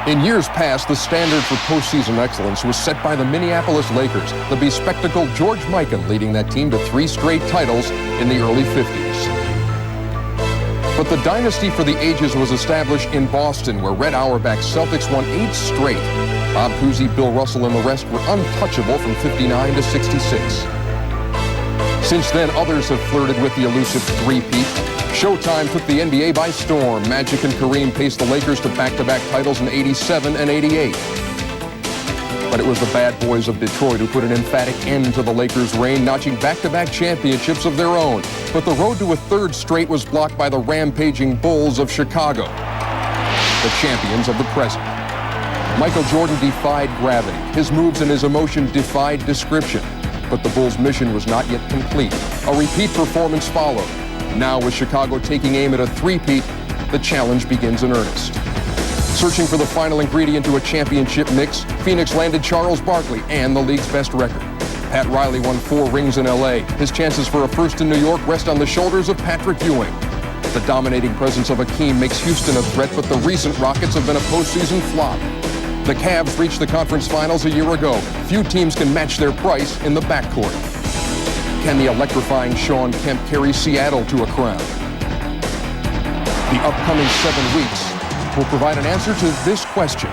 In years past, the standard for postseason excellence was set by the Minneapolis Lakers, the bespectacled George Mikan leading that team to 3 straight titles in the early 50s. But the dynasty for the ages was established in Boston, where Red Auerbach Celtics won 8 straight. Bob Cousy, Bill Russell, and the rest were untouchable from 59 to 66. Since then, others have flirted with the elusive three-peat. Showtime took the NBA by storm. Magic and Kareem paced the Lakers to back-to-back titles in 87 and 88. But it was the bad boys of Detroit who put an emphatic end to the Lakers' reign, notching back-to-back championships of their own. But the road to a 3rd straight was blocked by the rampaging Bulls of Chicago, the champions of the present. Michael Jordan defied gravity. His moves and his emotion defied description. But the Bulls' mission was not yet complete. A repeat performance followed. Now, with Chicago taking aim at a three-peat, the challenge begins in earnest. Searching for the final ingredient to a championship mix, Phoenix landed Charles Barkley and the league's best record. Pat Riley won 4 rings in L.A. His chances for a first in New York rest on the shoulders of Patrick Ewing. The dominating presence of Akeem makes Houston a threat, but the recent Rockets have been a postseason flop. The Cavs reached the conference finals a year ago. Few teams can match their price in the backcourt. Can the electrifying Shawn Kemp carry Seattle to a crown? The upcoming 7 weeks will provide an answer to this question.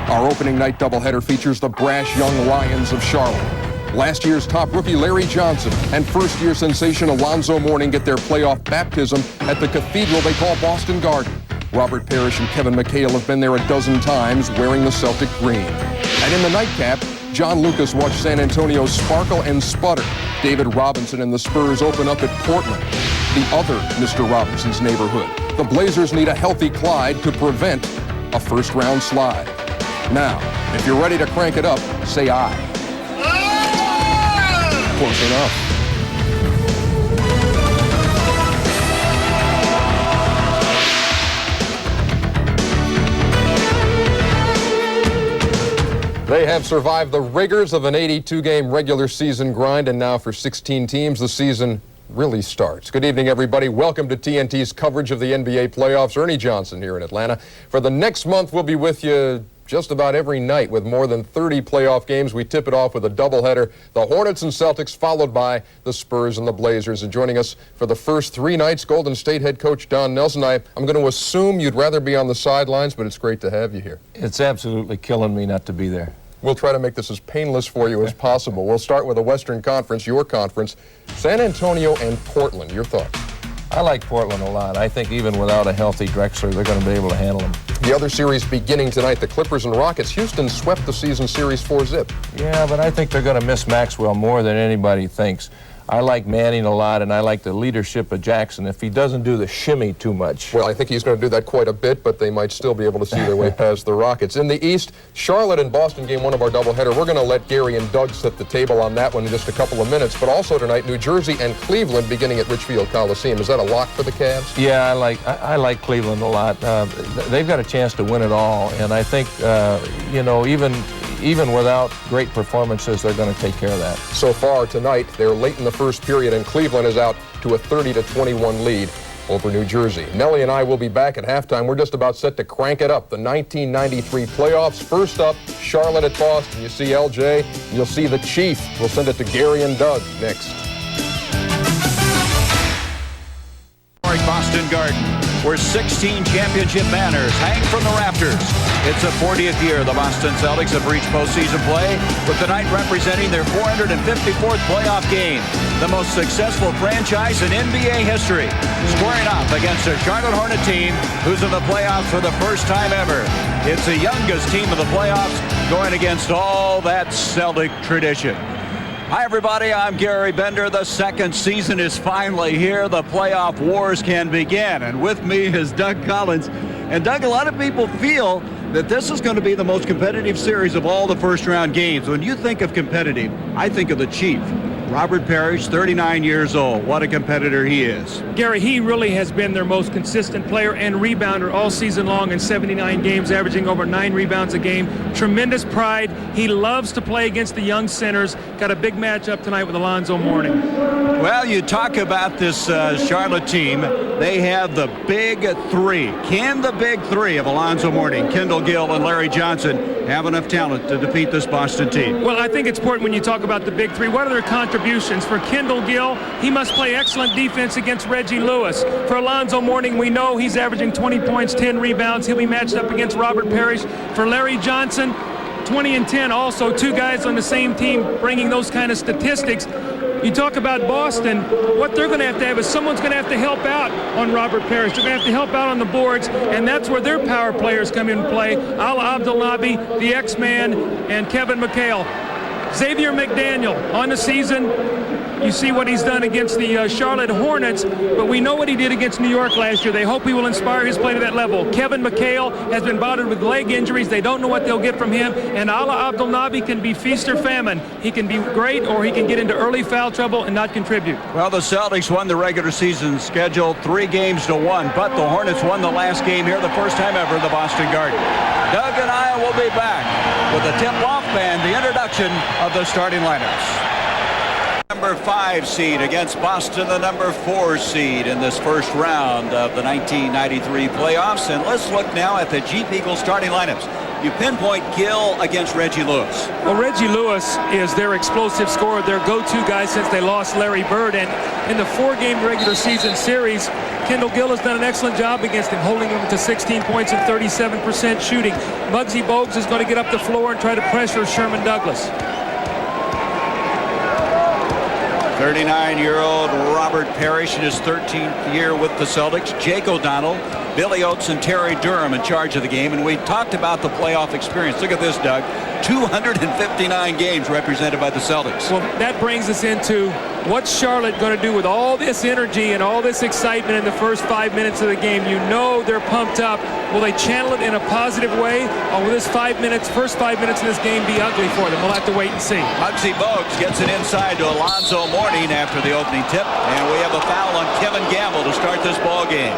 Our opening night doubleheader features the brash young Lions of Charlotte. Last year's top rookie Larry Johnson and first-year sensation Alonzo Mourning get their playoff baptism at the cathedral they call Boston Garden. Robert Parrish and Kevin McHale have been there a dozen times wearing the Celtic green. And in the nightcap, John Lucas watched San Antonio sparkle and sputter. David Robinson and the Spurs open up at Portland, the other Mr. Robinson's neighborhood. The Blazers need a healthy Clyde to prevent a first-round slide. Now, if you're ready to crank it up, say aye. Close enough. They have survived the rigors of an 82-game regular season grind, and now for 16 teams, the season really starts. Good evening, everybody. Welcome to TNT's coverage of the NBA playoffs. Ernie Johnson here in Atlanta. For the next month, we'll be with you just about every night with more than 30 playoff games. We tip it off with a doubleheader. The Hornets and Celtics, followed by the Spurs and the Blazers. And joining us for the first 3 nights, Golden State head coach Don Nelson. I'm going to assume you'd rather be on the sidelines, but it's great to have you here. It's absolutely killing me not to be there. We'll try to make this as painless for you as possible. We'll start with the Western Conference, your conference. San Antonio and Portland, your thoughts? I like Portland a lot. I think even without a healthy Drexler, they're going to be able to handle them. The other series beginning tonight, the Clippers and Rockets. Houston swept the season series 4-zip. Yeah, but I think they're going to miss Maxwell more than anybody thinks. I like Manning a lot, and I like the leadership of Jackson if he doesn't do the shimmy too much. Well, I think he's going to do that quite a bit, but they might still be able to see their way past the Rockets. In the East, Charlotte and Boston game 1 of our doubleheader. We're going to let Gary and Doug set the table on that one in just a couple of minutes. But also tonight, New Jersey and Cleveland beginning at Richfield Coliseum. Is that a lock for the Cavs? Yeah, I like Cleveland a lot. They've got a chance to win it all, and I think, even without great performances, they're going to take care of that. So far tonight, they're late in the first period, and Cleveland is out to a 30-21 lead over New Jersey. Nellie and I will be back at halftime. We're just about set to crank it up. The 1993 playoffs. First up, Charlotte at Boston. You see LJ, you'll see the Chief. We'll send it to Gary and Doug next. Boston Garden, where 16 championship banners hang from the rafters. It's the 40th year the Boston Celtics have reached postseason play, with tonight representing their 454th playoff game, the most successful franchise in NBA history, squaring off against a Charlotte Hornet team who's in the playoffs for the first time ever. It's the youngest team in the playoffs going against all that Celtic tradition. Hi, everybody. I'm Gary Bender. The second season is finally here. The playoff wars can begin. And with me is Doug Collins. And, Doug, a lot of people feel that this is going to be the most competitive series of all the first-round games. When you think of competitive, I think of the Chief. Robert Parrish, 39 years old. What a competitor he is. Gary, he really has been their most consistent player and rebounder all season long in 79 games, averaging over 9 rebounds a game. Tremendous pride. He loves to play against the young centers. Got a big matchup tonight with Alonzo Mourning. Well, you talk about this Charlotte team. They have the big three. Can the big three of Alonzo Mourning, Kendall, Gill, and Larry Johnson have enough talent to defeat this Boston team? Well, I think it's important when you talk about the big three. What are their contributions? For Kendall Gill, he must play excellent defense against Reggie Lewis. For Alonzo Mourning, we know he's averaging 20 points, 10 rebounds. He'll be matched up against Robert Parrish. For Larry Johnson, 20 and 10 also, two guys on the same team bringing those kind of statistics. You talk about Boston, what they're going to have is someone's going to have to help out on Robert Parrish. They're going to have to help out on the boards, and that's where their power players come in play. Ala Abdelnaby, the X-Man, and Kevin McHale. Xavier McDaniel on the season. You see what he's done against the Charlotte Hornets, but we know what he did against New York last year. They hope he will inspire his play to that level. Kevin McHale has been bothered with leg injuries. They don't know what they'll get from him. And Ala Abdelnaby can be feast or famine. He can be great, or he can get into early foul trouble and not contribute. Well, the Celtics won the regular season schedule 3-1, but the Hornets won the last game here the first time ever in the Boston Garden. Doug and I will be back with the tip-off and the introduction of the starting lineups. Number 5 seed against Boston, the number 4 seed in this first round of the 1993 playoffs. And let's look now at the Jeep Eagles starting lineups. You pinpoint Gill against Reggie Lewis. Well, Reggie Lewis is their explosive scorer, their go-to guy since they lost Larry Bird. And in the 4-game regular season series, Kendall Gill has done an excellent job against him, holding him to 16 points and 37% shooting. Muggsy Bogues is going to get up the floor and try to pressure Sherman Douglas. 39-year-old Robert Parrish in his 13th year with the Celtics. Jake O'Donnell, Billy Oates, and Terry Durham in charge of the game. And we talked about the playoff experience. Look at this, Doug. 259 games represented by the Celtics. Well, that brings us into what's Charlotte going to do with all this energy and all this excitement in the first 5 minutes of the game. You know they're pumped up. Will they channel it in a positive way, or will this first 5 minutes of this game be ugly for them? We'll have to wait and see. Muggsy Bogues gets it inside to Alonzo Mourning after the opening tip, and we have a foul on Kevin Gamble to start this ball game.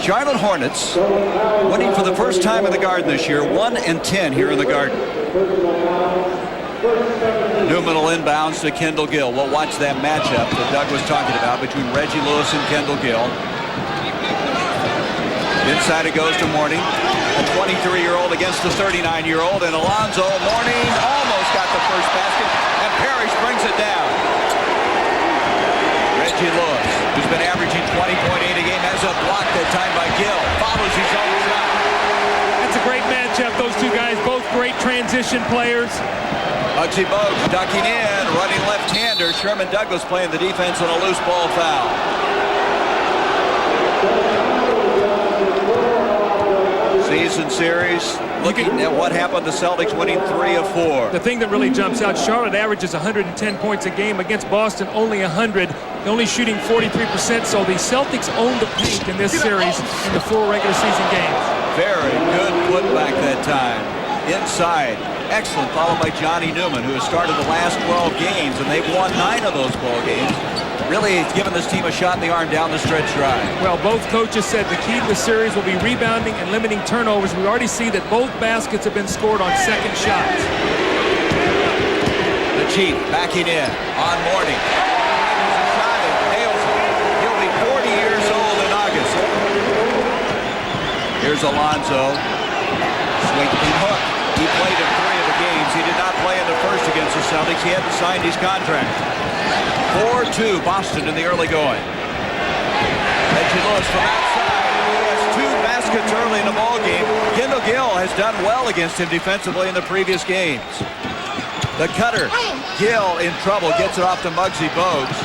Charlotte Hornets winning for the first time in the Garden this year, 1-10 here in the Garden. Newman will inbounds to Kendall Gill. We'll watch that matchup that Doug was talking about between Reggie Lewis and Kendall Gill. Inside it goes to Mourning, a 23-year-old against the 39-year-old, and Alonzo Mourning almost got the first basket, and Parrish brings it down. Reggie Lewis, who's been averaging 20.8 a game, has a block that time by Gill. Follows his own shot. That's a great matchup. Those two guys, both great transition players. Muggsy Bogues ducking in, running left-hander. Sherman Douglas playing the defense on a loose ball foul. Season series, looking at what happened, the Celtics winning 3 of 4. The thing that really jumps out, Charlotte averages 110 points a game. Against Boston, only 100. They're only shooting 43%, so the Celtics own the paint in this series in the 4 regular season games. Very good putback that time. Inside, excellent, followed by Johnny Newman, who has started the last 12 games, and they've won 9 of those ball games. Really given this team a shot in the arm down the stretch drive. Well, both coaches said the key to the series will be rebounding and limiting turnovers. We already see that both baskets have been scored on second shots. The Chief backing in on Mourning. He'll be 40 years old in August. Here's Alonzo. Swinging hook. He played in 3 of the games. He did not play in the first against the Celtics. He hadn't signed his contract. 4-2 Boston in the early going. Reggie Lewis from outside. He has 2 baskets early in the ball game. Kendall Gill has done well against him defensively in the previous games. The cutter. Gill in trouble. Gets it off to Muggsy Bogues.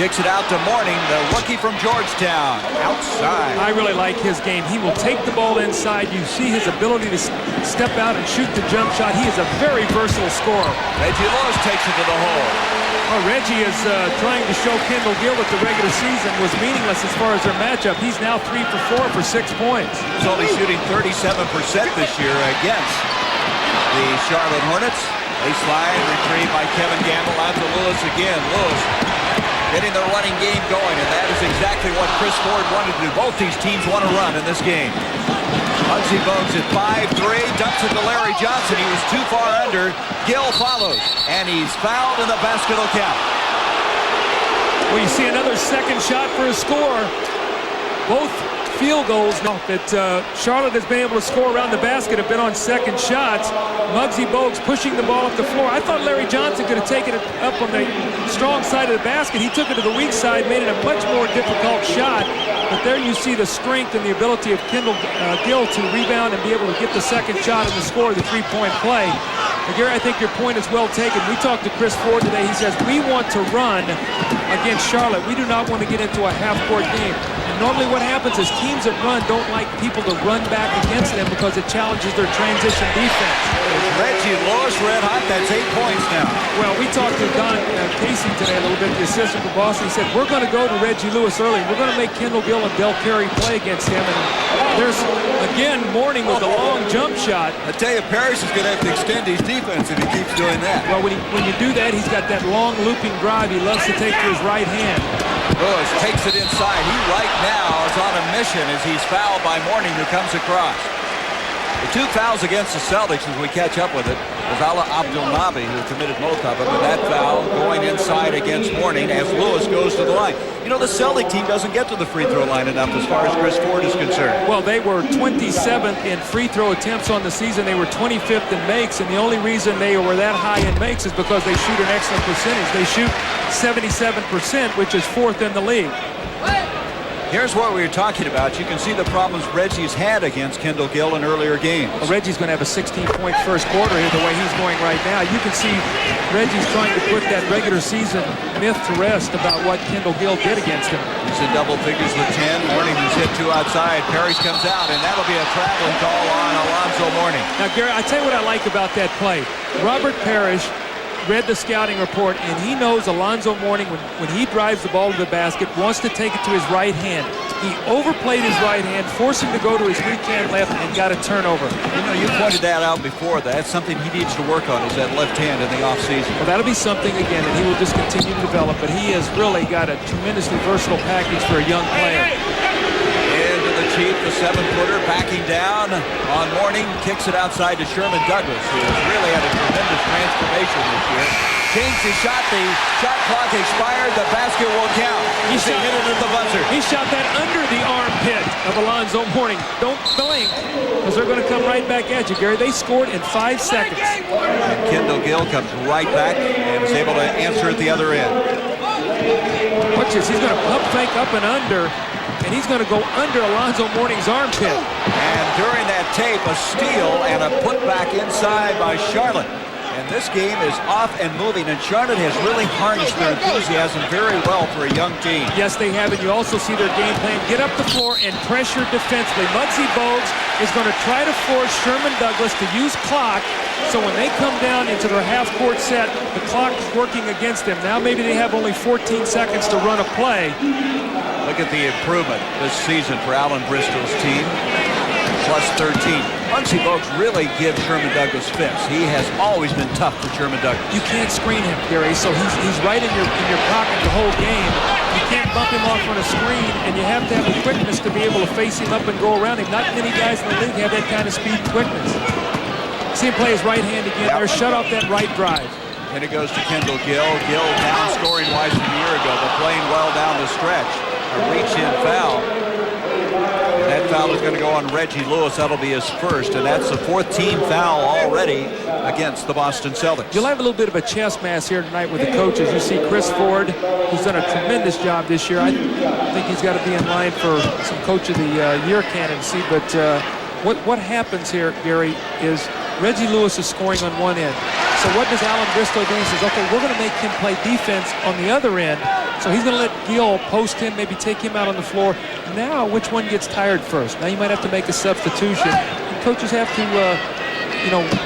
Kicks it out to Mourning, the rookie from Georgetown. Outside. I really like his game. He will take the ball inside. You see his ability to step out and shoot the jump shot. He is a very versatile scorer. Reggie Lewis takes it to the hole. Well, Reggie is trying to show Kendall Gill that the regular season was meaningless as far as their matchup. He's now 3 for 4 for 6 points. He's only shooting 37% this year against the Charlotte Hornets. Baseline retrieved by Kevin Gamble out to Lewis again. Lewis getting the running game going, and that is exactly what Chris Ford wanted to do. Both these teams want to run in this game. Muggsy Bogues at 5'3", dumps it to Larry Johnson. He was too far under. Gill follows, and he's fouled, and the basket will count. Well, you see another second shot for a score. Both field goals that Charlotte has been able to score around the basket have been on second shots. Muggsy Bogues pushing the ball up the floor. I thought Larry Johnson could have taken it up on the strong side of the basket. He took it to the weak side, made it a much more difficult shot. But there you see the strength and the ability of Kendall Gill to rebound and be able to get the second shot and the score of the three-point play. And Gary, I think your point is well taken. We talked to Chris Ford today. He says, we want to run against Charlotte. We do not want to get into a half-court game. And normally what happens is teams that run don't like people to run back against them because it challenges their transition defense. Reggie Lewis red hot. That's 8 points now. Well, we talked to Don Casey today a little bit, the assistant for Boston. He said, we're going to go to Reggie Lewis early. We're going to make Kendall Gill and Del Perry play against him. And there's, again, Mourning with a long jump shot. I tell you, Parrish is going to have to extend his defense if he keeps doing that. Well, when you do that, he's got that long looping drive he loves to take to his right hand. Lewis takes it inside. He right now is on a mission as he's fouled by Mourning, who comes across. The two fouls against the Celtics as we catch up with it was Ala Abdelnaby, who committed both of them, and that foul going inside against Mourning as Lewis goes to the line. You know, the Celtic team doesn't get to the free throw line enough as far as Chris Ford is concerned. Well, they were 27th in free throw attempts on the season. They were 25th in makes, and the only reason they were that high in makes is because they shoot an excellent percentage. They shoot 77%, which is 4th in the league. Here's what we were talking about. You can see the problems Reggie's had against Kendall Gill in earlier games. Well, Reggie's going to have a 16-point first quarter here the way he's going right now. You can see Reggie's trying to put that regular season myth to rest about what Kendall Gill did against him. He's in double figures with 10. Mourning has hit 2 outside. Parrish comes out, and that'll be a traveling call on Alonzo Mourning. Now, Gary, I tell you what I like about that play. Robert Parrish read the scouting report, and he knows Alonzo Mourning, when he drives the ball to the basket, wants to take it to his right hand. He overplayed his right hand, forced him to go to his weak hand left, and got a turnover. You know, you pointed that out before. That's something he needs to work on, is that left hand in the offseason. Well, that'll be something, again, that he will just continue to develop, but he has really got a tremendously versatile package for a young player. Into the Chief, the 7-footer, backing down on Mourning, kicks it outside to Sherman Douglas, who has really had a tremendous transformation this year. Changed his shot, the shot clock expired, the basket will count. He hit it at the buzzer. He shot that under the armpit of Alonzo Mourning. Don't blink, because they're going to come right back at you, Gary. They scored in 5 seconds. And Kendall Gill comes right back and is able to answer at the other end. Watch this, he's going to pump fake up and under, and he's going to go under Alonzo Mourning's armpit. And during that tape, a steal and a putback inside by Charlotte. And this game is off and moving, and Charlotte has really harnessed their enthusiasm very well for a young team. Yes, they have, and you also see their game plan. Get up the floor and pressure defensively. Muggsy Bogues is going to try to force Sherman Douglas to use clock, so when they come down into their half-court set, the clock is working against them. Now maybe they have only 14 seconds to run a play. Look at the improvement this season for Alan Bristol's team. Plus 13. Muggsy Bogues really gives Sherman Douglas fits. He has always been tough for Sherman Douglas. You can't screen him, Gary, so he's right in your pocket the whole game. You can't bump him off on a screen, and you have to have the quickness to be able to face him up and go around him. Not many guys in the league have that kind of speed and quickness. See him play his right hand again there. Shut off that right drive. And it goes to Kendall Gill. Gill down scoring-wise from a year ago, but playing well down the stretch. A reach-in foul. And that foul is going to go on Reggie Lewis. That'll be his first, and that's the 4th team foul already against the Boston Celtics. You'll have a little bit of a chess match here tonight with the coaches. You see Chris Ford, who's done a tremendous job this year. I think he's got to be in line for some Coach of the Year candidacy, but what happens here, Gary, is Reggie Lewis is scoring on one end. So what does Alan Bristol do? He says, okay, we're going to make him play defense on the other end. So he's going to let Gill post him, maybe take him out on the floor. Now, which one gets tired first? Now you might have to make a substitution. And coaches have to,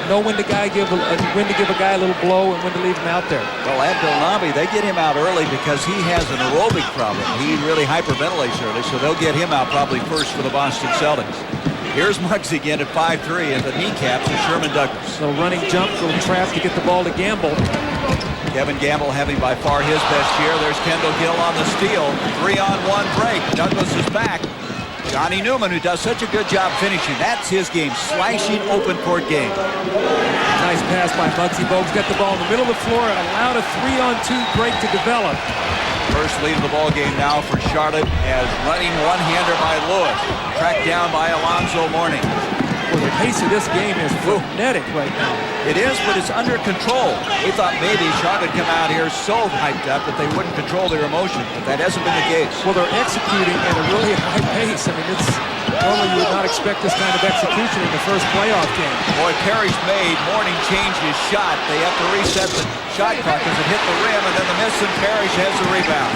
know when to give a guy a little blow and when to leave him out there. Well, Abdelnaby, they get him out early because he has an aerobic problem. He really hyperventilates early, so they'll get him out probably first for the Boston Celtics. Here's Muggsy again at 5'3" and the kneecap to Sherman Douglas. So running jump, little trap to get the ball to Gamble. Kevin Gamble having by far his best year. There's Kendall Gill on the steal. 3-on-1 break. Douglas is back. Johnny Newman, who does such a good job finishing. That's his game. Slashing open court game. Nice pass by Muggsy Bogues. Got the ball in the middle of the floor. Allowed a 3-on-2 break to develop. First lead of the ball game now for Charlotte as running one-hander by Lewis. Tracked down by Alonzo Mourning. Well, the pace of this game is frenetic right now. It is, but it's under control. We thought maybe Charlotte come out here so hyped up that they wouldn't control their emotion, but that hasn't been the case. Well, they're executing at a really high pace. I mean, it's normally you would not expect this kind of execution in the first playoff game. Boy, Parrish made. Mourning changed his shot. They have to reset the shot clock as it hit the rim, and then the miss, and Parrish has the rebound.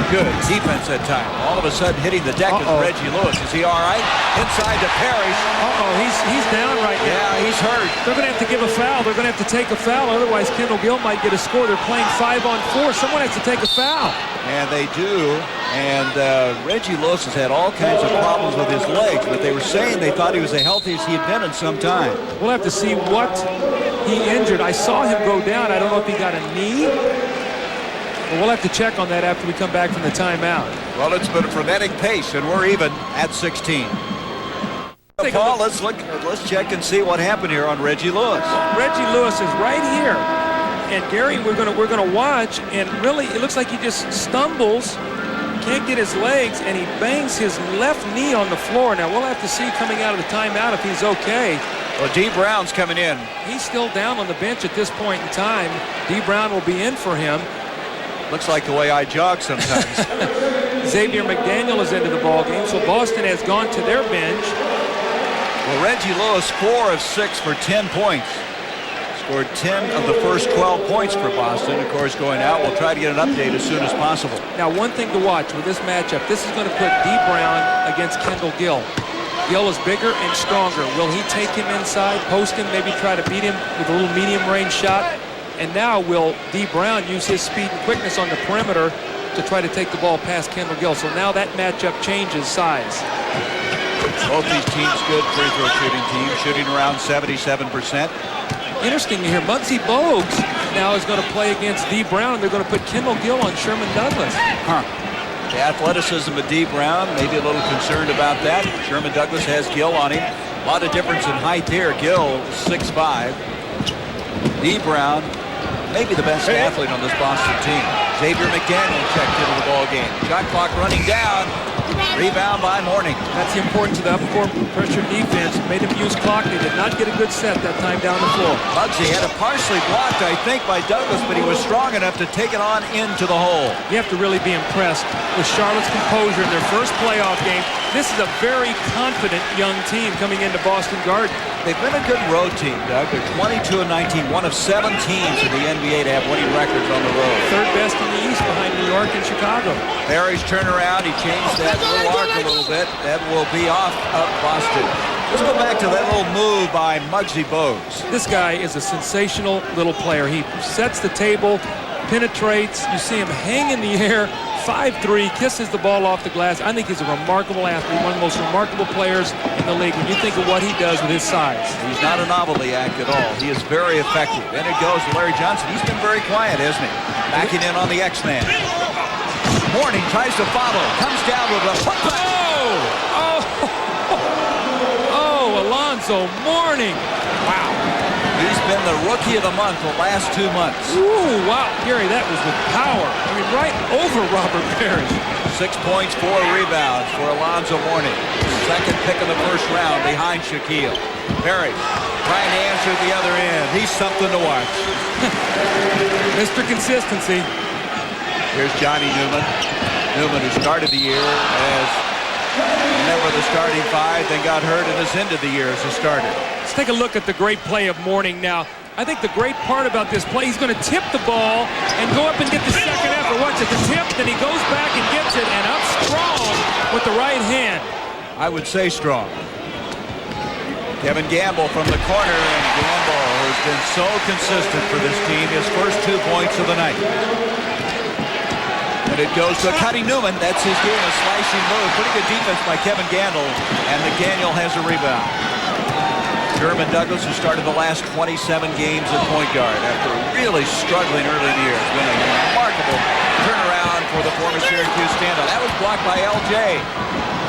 Good defense that time. All of a sudden hitting the deck is Reggie Lewis. Is he all right? Inside to Parrish. He's down right now. Yeah, he's hurt. They're going to have to give a foul. They're going to have to take a foul. Otherwise, Kendall Gill might get a score. They're playing 5-on-4. Someone has to take a foul. And they do. And Reggie Lewis has had all kinds of problems with his legs, but they were saying they thought he was the healthiest he had been in some time. We'll have to see what he injured. I saw him go down. I don't know if he got a knee. But we'll have to check on that after we come back from the timeout. Well, it's been a frenetic pace, and we're even at 16. Paul, let's check and see what happened here on Reggie Lewis. Reggie Lewis is right here, and Gary, we're gonna watch, and really it looks like he just stumbles, can't get his legs, and he bangs his left knee on the floor. Now we'll have to see coming out of the timeout if he's okay. Well, D. Brown's coming in. He's still down on the bench at this point in time. D. Brown will be in for him. Looks like the way I jog sometimes. Xavier McDaniel is into the ballgame, so Boston has gone to their bench. Well, Reggie Lewis, 4 of 6 for 10 points. Scored 10 of the first 12 points for Boston. Of course, going out, we'll try to get an update as soon as possible. Now, one thing to watch with this matchup, this is going to put D. Brown against Kendall Gill. Gill is bigger and stronger. Will he take him inside, post him, maybe try to beat him with a little medium-range shot? And now will D. Brown use his speed and quickness on the perimeter to try to take the ball past Kendall Gill. So now that matchup changes size. Both these teams good free throw shooting teams, shooting around 77%. Interesting to hear Muggsy Bogues now is going to play against D. Brown. They're going to put Kendall Gill on Sherman Douglas. The athleticism of D. Brown, maybe a little concerned about that. Sherman Douglas has Gill on him. A lot of difference in height there. Gill 6'5". D. Brown, maybe the best athlete on this Boston team. Xavier McDaniel checked into the ball game. Shot clock running down. Rebound by Mourning. That's the importance of the up-court pressure defense. Made him use clock. They did not get a good set that time down the floor. Muggsy had it partially blocked, I think, by Douglas, but he was strong enough to take it on into the hole. You have to really be impressed with Charlotte's composure in their first playoff game. This is a very confident young team coming into Boston Garden. They've been a good road team, Doug. They're 22-19, one of 7 teams in the NBA to have winning records on the road. Third best in the East behind New York and Chicago. Barry's turnaround, he changed that little arc a little bit. That will be off of Boston. Let's go back to that little move by Muggsy Bogues. This guy is a sensational little player. He sets the table, penetrates. You see him hang in the air, 5'3", kisses the ball off the glass. I think he's a remarkable athlete, one of the most remarkable players in the league when you think of what he does with his size. He's not a novelty act at all. He is very effective. And it goes to Larry Johnson. He's been very quiet, hasn't he? Backing in on the X-Man. Mourning tries to follow. Comes down with a putback. Alonzo Mourning. Wow. He's been the rookie of the month the last 2 months. Ooh, wow. Gary, that was with power. I mean, right over Robert Parrish. 6 points, 4 rebounds for Alonzo Mourning. Second pick of the first round behind Shaquille. Parrish trying to answer at the other end. He's something to watch. Mr. Consistency. Here's Johnny Newman. Newman, who started the year as never the starting 5, then got hurt and is into the year as a starter. Let's take a look at the great play of Mourning now. I think the great part about this play, he's going to tip the ball and go up and get the second effort. Watch it, the tip, then he goes back and gets it, and up strong with the right hand. I would say strong. Kevin Gamble from the corner, and Gamble has been so consistent for this team. His first 2 points of the night. And it goes to Cutting Newman. That's his game, a slashing move. Pretty good defense by Kevin Kendall. And McDaniel has a rebound. Sherman Douglas, who started the last 27 games at point guard after really struggling early in the year. It's been a remarkable turnaround for the former Syracuse standout. That was blocked by LJ.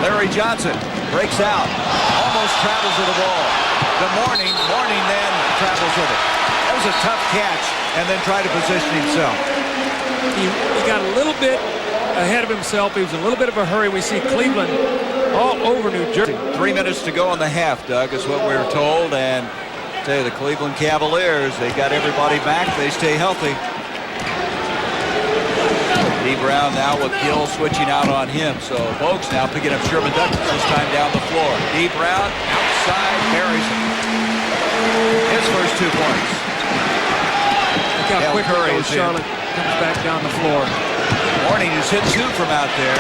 Larry Johnson breaks out, almost travels with the ball. The Mourning then travels with it. That was a tough catch, and then tried to position himself. He got a little bit ahead of himself. He was in a little bit of a hurry. We see Cleveland all over New Jersey. 3 minutes to go in the half, Doug, is what we were told. And I tell you, the Cleveland Cavaliers, they got everybody back. They stay healthy. D. Brown now with Gill switching out on him. So Bogues now picking up Sherman Douglas, this time down the floor. D. Brown outside, carries his first 2 points. Look how quick Charlotte comes back down the floor. Mourning has hit 2 from out there.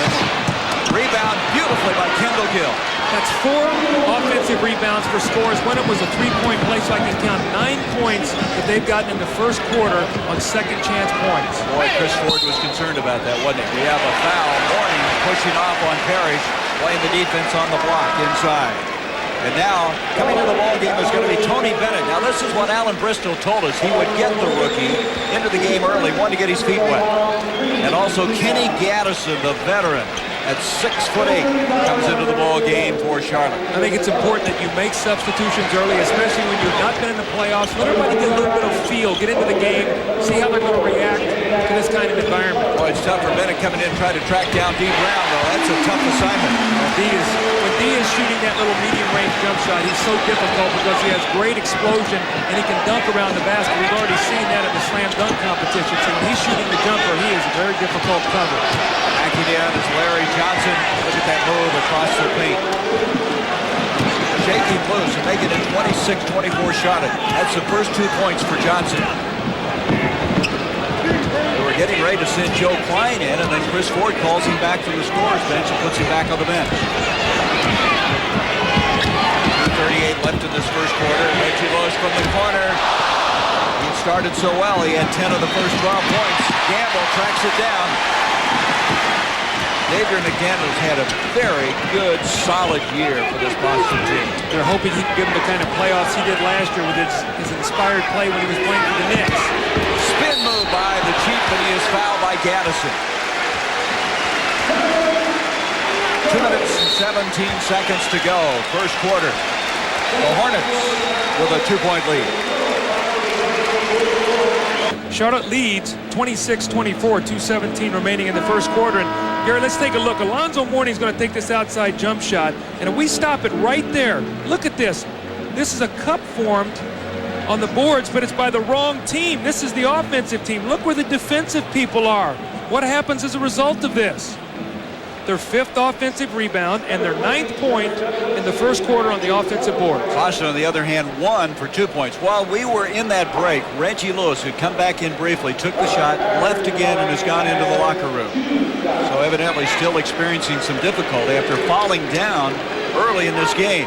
Rebound beautifully by Kendall Gill. That's 4 offensive rebounds for scores. When it was a 3-point play, so I can count 9 points that they've gotten in the first quarter on second chance points. Boy, Chris Ford was concerned about that, wasn't he? We have a foul. Mourning pushing off on Parrish, playing the defense on the block inside. And now, coming to the ballgame is going to be Tony Bennett. Now, this is what Alan Bristol told us. He would get the rookie into the game early, wanted to get his feet wet. And also Kenny Gaddison, the veteran, at 6'8", comes into the ball game for Charlotte. I think it's important that you make substitutions early, especially when you've not been in the playoffs. Let everybody get a little bit of feel, get into the game, see how they're going to react to this kind of environment. Boy, it's tough for Bennett coming in and trying to track down D. Brown, though. That's a tough assignment. When D is shooting that little medium-range jump shot, he's so difficult because he has great explosion and he can dunk around the basket. We've already seen that in the slam dunk competition. So when he's shooting the jumper, he is a very difficult cover. Backing down is Larry Johnson. Look at that move across the paint. Shaking loose and making it 26-24 shot. That's the first 2 points for Johnson. They were getting ready to send Joe Klein in, and then Chris Ford calls him back from the scorer's bench and puts him back on the bench. 2:38 left in this first quarter. Reggie Lewis from the corner. He started so well. He had 10 of the first 12 points. Gamble tracks it down. Xavier McDaniel's had a very good, solid year for this Boston team. They're hoping he can give them the kind of playoffs he did last year with his inspired play when he was playing for the Knicks. Spin move by the Chief, and he is fouled by Gaddison. 2 minutes and 17 seconds to go. First quarter. The Hornets with a 2-point lead. Charlotte leads 26-24, 2:17 remaining in the first quarter. And Gary, let's take a look. Alonzo Mourning is going to take this outside jump shot. And if we stop it right there, look at this. This is a cup formed on the boards, but it's by the wrong team. This is the offensive team. Look where the defensive people are. What happens as a result of this? Their 5th offensive rebound and their 9th point in the first quarter on the offensive board. Boston, on the other hand, won for 2 points. While we were in that break, Reggie Lewis, who'd come back in briefly, took the shot, left again, and has gone into the locker room. So evidently still experiencing some difficulty after falling down early in this game.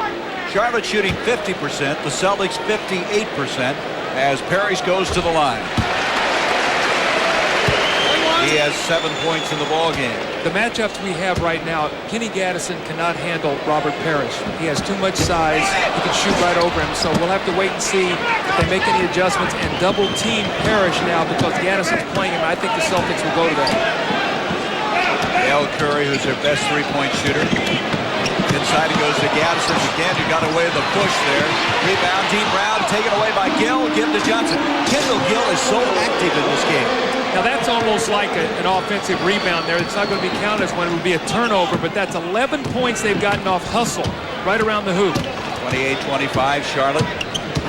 Charlotte shooting 50%, the Celtics 58% as Parrish goes to the line. He has 7 points in the ball game. The matchups we have right now, Kenny Gaddison cannot handle Robert Parrish. He has too much size. He can shoot right over him. So we'll have to wait and see if they make any adjustments and double team Parrish now because Gaddison's playing him. I think the Celtics will go to that. Dale Curry, who's their best 3-point shooter. Inside it goes to Gaddison again, who got away with the push there. Rebound, D. Brown, taken away by Gill, give to Johnson. Kendall Gill is so active in this game. Now that's almost like an offensive rebound there. It's not going to be counted as one. It would be a turnover, but that's 11 points they've gotten off hustle right around the hoop. 28-25, Charlotte.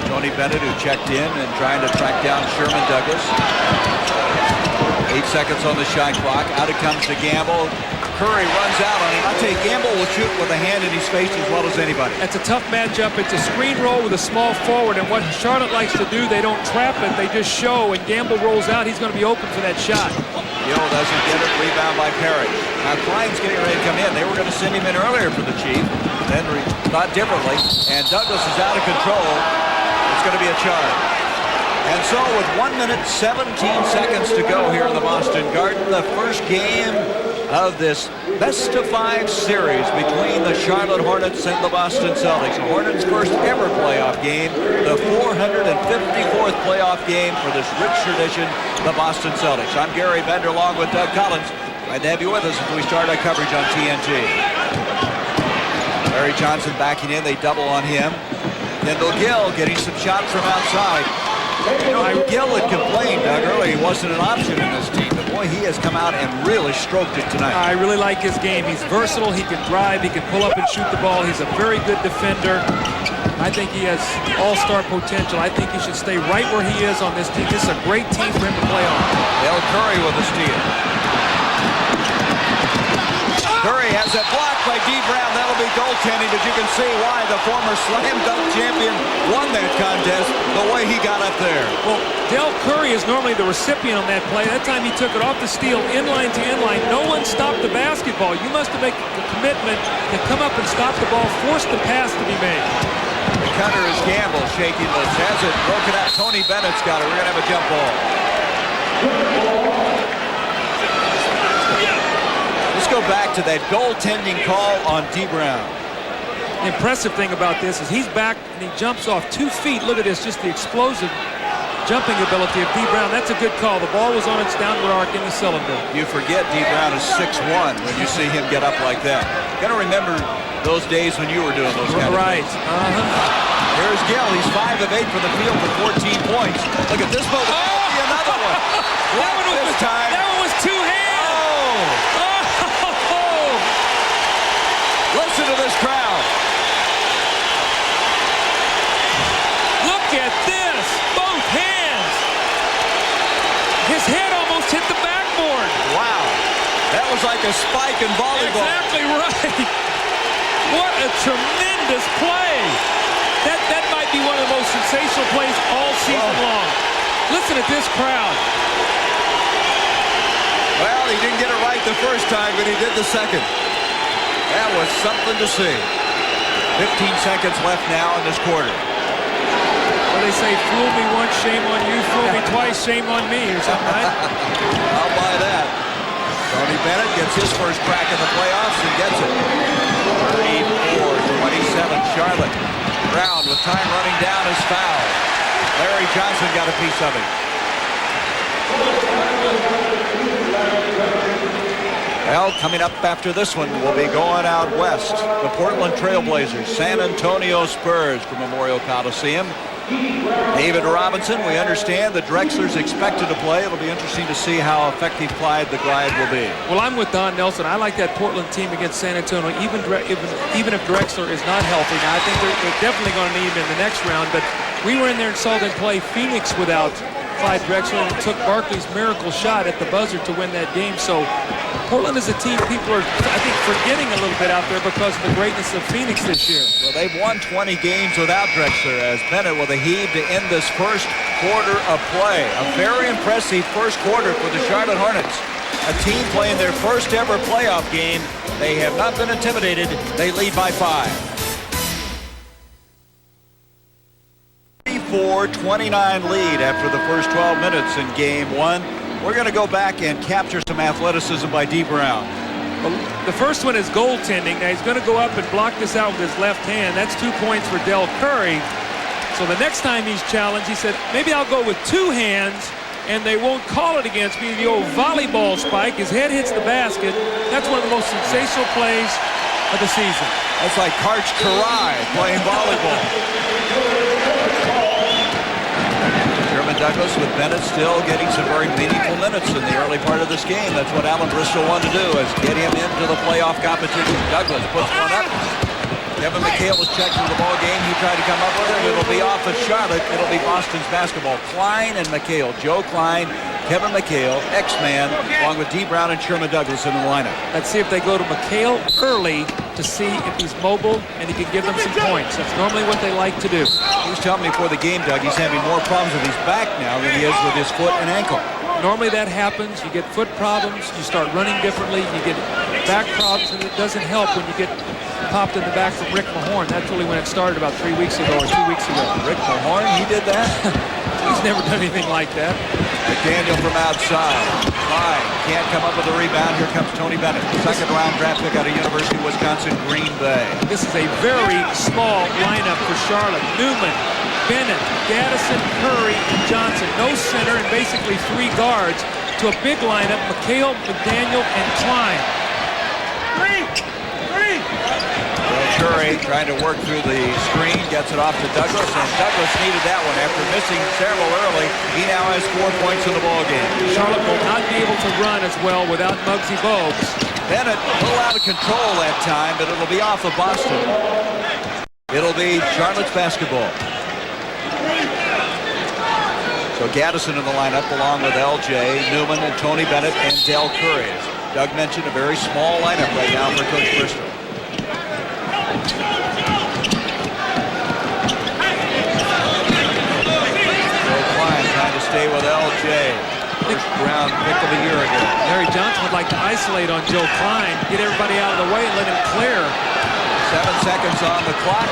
Tony Bennett, who checked in and trying to track down Sherman Douglas. 8 seconds on the shot clock. Out it comes to Gamble. Curry runs out on him. I'll tell you, Gamble will shoot with a hand in his face as well as anybody. That's a tough matchup. It's a screen roll with a small forward, and what Charlotte likes to do, they don't trap it. They just show, and Gamble rolls out. He's going to be open for that shot. Gill doesn't get it. Rebound by Parrish. Now Klein's getting ready to come in. They were going to send him in earlier for the Chief. Then thought differently, and Douglas is out of control. It's going to be a charge. And so with 1 minute 17 seconds to go here in the Boston Garden, the first game of this best-of-5 series between the Charlotte Hornets and the Boston Celtics. The Hornets' first ever playoff game, the 454th playoff game for this rich tradition, the Boston Celtics. I'm Gary Bender along with Doug Collins. Glad to have you with us as we start our coverage on TNT. Larry Johnson backing in, they double on him. Kendall Gill getting some shots from outside. You know, Gill had complained, Doug, earlier he wasn't an option in this team, but boy, he has come out and really stroked it tonight. I really like his game. He's versatile, he can drive, he can pull up and shoot the ball. He's a very good defender. I think he has all-star potential. I think he should stay right where he is on this team. This is a great team for him to play on. Dell Curry with a steal. Curry has it blocked by D. Brown. That'll be goaltending, but you can see why the former slam dunk champion won that contest the way he got up there. Well, Dell Curry is normally the recipient on that play. That time he took it off the steal, inline to inline. No one stopped the basketball. You must have made the commitment to come up and stop the ball, force the pass to be made. The cutter is Gamble, shaking lips. Has it broken out. Tony Bennett's got it. We're going to have a jump ball. Let's go back to that goaltending call on D. Brown. The impressive thing about this is he's back and he jumps off 2 feet. Look at this, just the explosive jumping ability of D. Brown. That's a good call. The ball was on its downward arc in the cylinder. You forget D. Brown is 6'1" when you see him get up like that. Got to remember those days when you were doing those kind of things. Here's Gill. He's 5 of 8 from the field for 14 points. Look at this move. Oh! Another one. That one was 2 hands. Oh! Listen to this crowd. Look at this. Both hands. His head almost hit the backboard. Wow. That was like a spike in volleyball. Exactly right. What a tremendous play. That might be one of the most sensational plays all season long. Listen at this crowd. Well, he didn't get it right the first time, but he did the second. That was something to see. 15 seconds left now in this quarter. Well, they say, fool me once, shame on you. Fool me twice, shame on me, or something, right? I'll buy that. Tony Bennett gets his first crack in the playoffs and gets it. 34-27, Charlotte. Brown with time running down is fouled. Larry Johnson got a piece of it. Well, coming up after this one, we'll be going out west. The Portland Trailblazers, San Antonio Spurs from Memorial Coliseum. David Robinson, we understand the Drexler's expected to play. It'll be interesting to see how effective Clyde the Glide will be. Well, I'm with Don Nelson. I like that Portland team against San Antonio, even if Drexler is not healthy. Now, I think they're definitely going to need him in the next round, but we were in there and saw them play Phoenix without Clyde Drexler and took Barkley's miracle shot at the buzzer to win that game. So Portland is a team people are, I think, forgetting a little bit out there because of the greatness of Phoenix this year. Well, they've won 20 games without Drexler, as Bennett with a heave to end this first quarter of play. A very impressive first quarter for the Charlotte Hornets. A team playing their first ever playoff game. They have not been intimidated. They lead by 5. 34-29 lead after the first 12 minutes in game 1. We're going to go back and capture some athleticism by D. Brown. Well, the first one is goaltending. Now he's going to go up and block this out with his left hand. That's 2 points for Dell Curry. So the next time he's challenged, he said, maybe I'll go with 2 hands and they won't call it against me. The old volleyball spike. His head hits the basket. That's one of the most sensational plays of the season. That's like Karch Karai playing volleyball. Sherman Douglas with Bennett still getting some very meaningful minutes in the early part of this game. That's what Alan Bristol wanted to do, is get him into the playoff competition. Douglas puts one up. Kevin McHale was checked into the ball game. He tried to come up with it. It'll be off of Charlotte. It'll be Boston's basketball. Klein and McHale. Joe Klein, Kevin McHale, X-Man, along with D. Brown and Sherman Douglas in the lineup. Let's see if they go to McHale early to see if he's mobile and he can give them some points. That's normally what they like to do. He was telling me before the game, Doug, he's having more problems with his back now than he is with his foot and ankle. Normally that happens. You get foot problems. You start running differently. You get back problems, and it doesn't help when you get popped in the back from Rick Mahorn. That's really when it started about 3 weeks ago or 2 weeks ago. Rick Mahorn, he did that? He's never done anything like that. McDaniel from outside. Klein can't come up with a rebound. Here comes Tony Bennett, second-round draft pick out of University of Wisconsin, Green Bay. This is a very small lineup for Charlotte. Newman, Bennett, Gaddison, Curry, and Johnson. No center and basically 3 guards to a big lineup, McHale, McDaniel, and Klein. Curry trying to work through the screen, gets it off to Douglas, and Douglas needed that one after missing several early. He now has 4 points in the ballgame. Charlotte will not be able to run as well without Muggsy Bogues. Bennett a little out of control that time, but it'll be off of Boston. It'll be Charlotte's basketball. So Gaddison in the lineup along with LJ, Newman, and Tony Bennett, and Del Curry. Doug mentioned a very small lineup right now for Coach Bristol. Stay with LJ. First round pick of the year ago. Larry Johnson would like to isolate on Joe Klein, get everybody out of the way and let him clear. 7 seconds on the clock.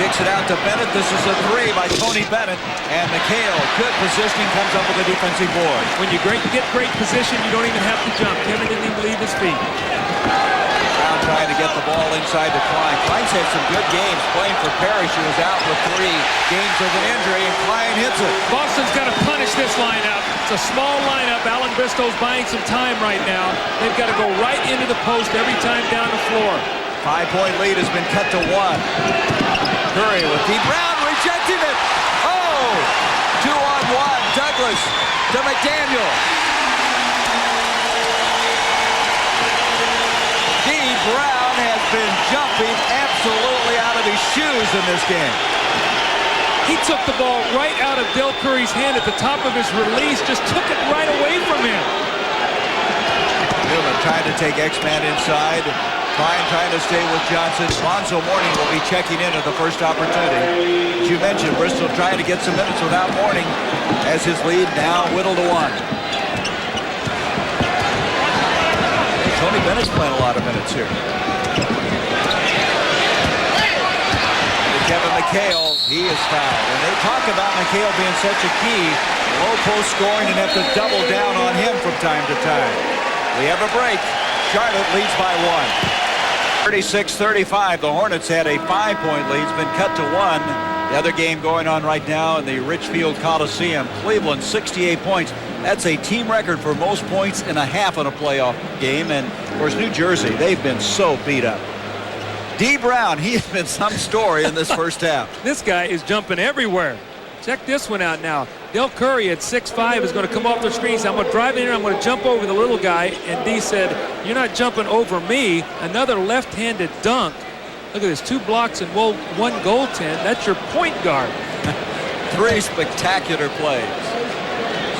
Kicks it out to Bennett. This is a 3 by Tony Bennett. And McHale, good positioning, comes up with a defensive board. When you get great position, you don't even have to jump. Kevin didn't even leave his feet. Brown trying to get the ball inside to Klein. Klein's had some good games playing for Parrish, who was out with 3 games with an injury, and Klein hits it. Boston's got to punish this lineup. It's a small lineup. Alan Bristow's buying some time right now. They've got to go right into the post every time down the floor. 5-point lead has been cut to 1. Curry with Deep Brown rejecting it. Oh! 2-on-1. Douglas to McDaniel. Brown has been jumping absolutely out of his shoes in this game. He took the ball right out of Del Curry's hand at the top of his release, just took it right away from him. Newman trying to take X-Man inside. Klein trying to stay with Johnson. Alonzo Mourning will be checking in at the first opportunity. As you mentioned, Bristol trying to get some minutes without Mourning as his lead now whittled to 1. Tony Bennett's playing a lot of minutes here. Kevin McHale, he is fouled. And they talk about McHale being such a key, low post scoring, and have to double down on him from time to time. We have a break. Charlotte leads by 1. 36-35. The Hornets had a 5-point lead. It's been cut to 1. The other game going on right now in the Richfield Coliseum. Cleveland, 68 points. That's a team record for most points in a half in a playoff game. And, of course, New Jersey, they've been so beat up. D. Brown, he has been some story in this first half. This guy is jumping everywhere. Check this one out now. Del Curry at 6'5" is going to come off the screen. I'm going to drive in here. I'm going to jump over the little guy. And D said, "You're not jumping over me." Another left-handed dunk. Look at this, 2 blocks and 1 goaltend. That's your point guard. 3 spectacular plays.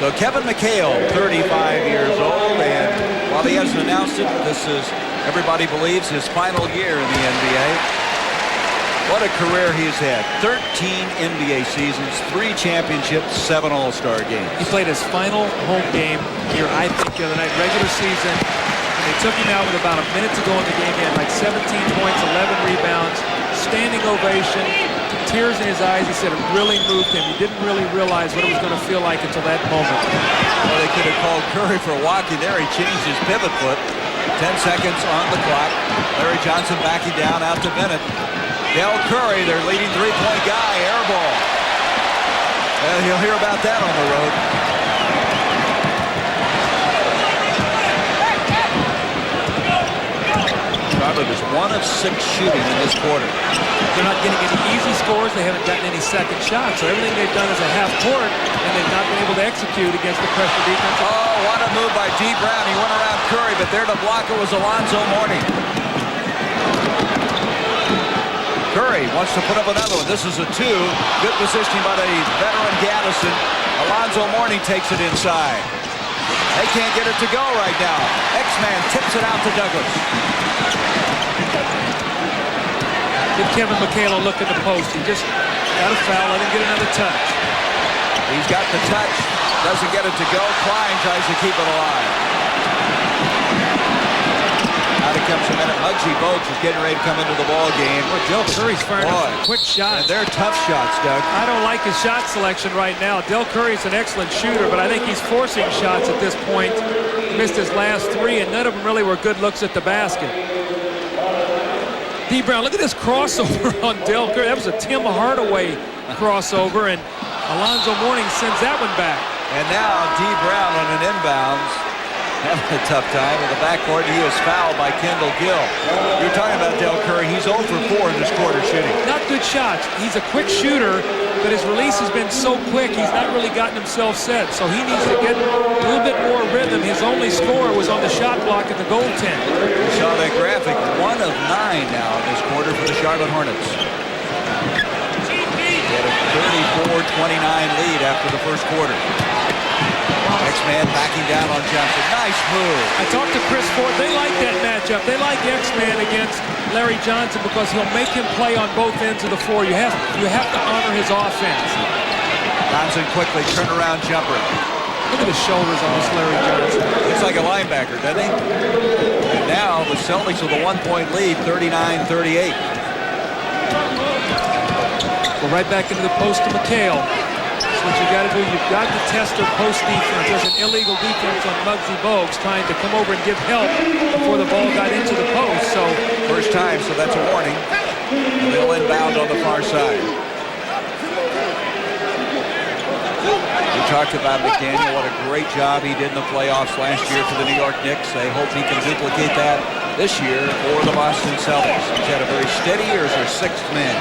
So Kevin McHale, 35 years old, and while he hasn't announced it, this is, everybody believes, his final year in the NBA. What a career he's had. 13 NBA seasons, 3 championships, 7 All-Star games. He played his final home game here, I think, the other night, regular season. And they took him out with about a minute to go in the game. He had like 17 points, 11 rebounds, standing ovation, tears in his eyes. He said it really moved him. He didn't really realize what it was going to feel like until that moment. Well, they could have called Curry for walking there. He changed his pivot foot. 10 seconds on the clock. Larry Johnson backing down out to Bennett. Del Curry, their leading 3-point guy, air ball. You'll hear about that on the road. Charlotte is 1 of 6 shooting in this quarter. They're not getting any easy scores. They haven't gotten any second shots. So everything they've done is a half court, and they've not been able to execute against the pressure defense. Oh, what a move by D. Brown. He went around Curry, but there to block it was Alonzo Mourning. Curry wants to put up another one. This is a 2. Good positioning by the veteran Gaddison. Alonzo Mourning takes it inside. They can't get it to go right now. X-Man tips it out to Douglas. Give Kevin McHale a look at the post. He just got a foul. Let him get another touch. He's got the touch. Doesn't get it to go. Klein tries to keep it alive. Out it comes a minute. Muggsy Bogues is getting ready to come into the ball game. Well, Del Curry's firing up quick shots. And they're tough shots, Doug. I don't like his shot selection right now. Del Curry's an excellent shooter, but I think he's forcing shots at this point. He missed his last 3, and none of them really were good looks at the basket. D. Brown, look at this crossover on Del Curry. That was a Tim Hardaway crossover, and Alonzo Mourning sends that one back. And now D. Brown on an inbounds, having a tough time in the backcourt. He is fouled by Kendall Gill. You're talking about Del Curry. He's 0 for 4 in this quarter shooting. Not good shots. He's a quick shooter, but his release has been so quick, he's not really gotten himself set. So he needs to get a little bit more rhythm. His only score was on the shot block at the goaltend. You saw that graphic. 1 of 9 now in this quarter for the Charlotte Hornets. They had a 34-29 lead after the first quarter. X-Man backing down on Johnson. Nice move. I talked to Chris Ford. They like that matchup. They like X-Man against Larry Johnson because he'll make him play on both ends of the floor. You have to honor his offense. Johnson quickly turnaround jumper. Look at the shoulders on this Larry Johnson. Looks like a linebacker, doesn't he? And now the Celtics with a 1-point lead, 39-38. Go right back into the post to McHale. That's what you got to do. You've got to test their post defense. There's an illegal defense on Muggsy Bogues trying to come over and give help before the ball got into the post. So first time, so that's a warning. They'll inbound on the far side. We talked about McDaniel, what a great job he did in the playoffs last year for the New York Knicks. They hope he can duplicate that this year for the Boston Celtics. He's had a very steady year as their 6th man.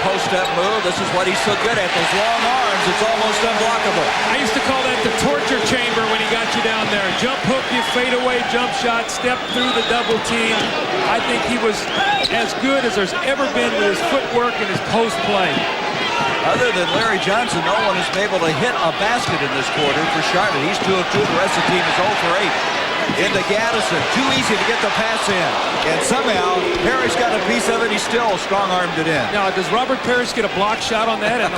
Post-up move. This is what he's so good at. Those long arms, it's almost unblockable. I used to call that the torture chamber when he got you down there. Jump hook, you fade away, jump shot, step through the double team. I think he was as good as there's ever been with his footwork and his post play. Other than Larry Johnson, no one has been able to hit a basket in this quarter for Charlotte. He's 2 of 2. The rest of the team is 0 for 8. Into Gaddison. Too easy to get the pass in. And somehow, Parrish got a piece of it. He still strong-armed it in. Now, does Robert Parrish get a block shot on that and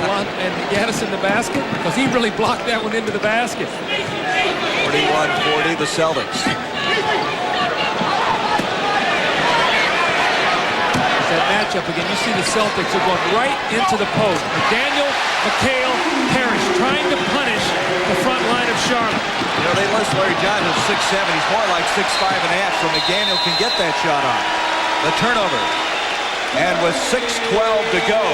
Gaddison the basket? Because he really blocked that one into the basket. 41-40, the Celtics. That matchup again. You see the Celtics are going right into the post. McDaniel, McHale, Parrish trying to punish the front line of Charlotte. You know, they list Larry Johnson 6'7". He's more like 6'5 and a half, so McDaniel can get that shot on. The turnover. And with 6:12 to go,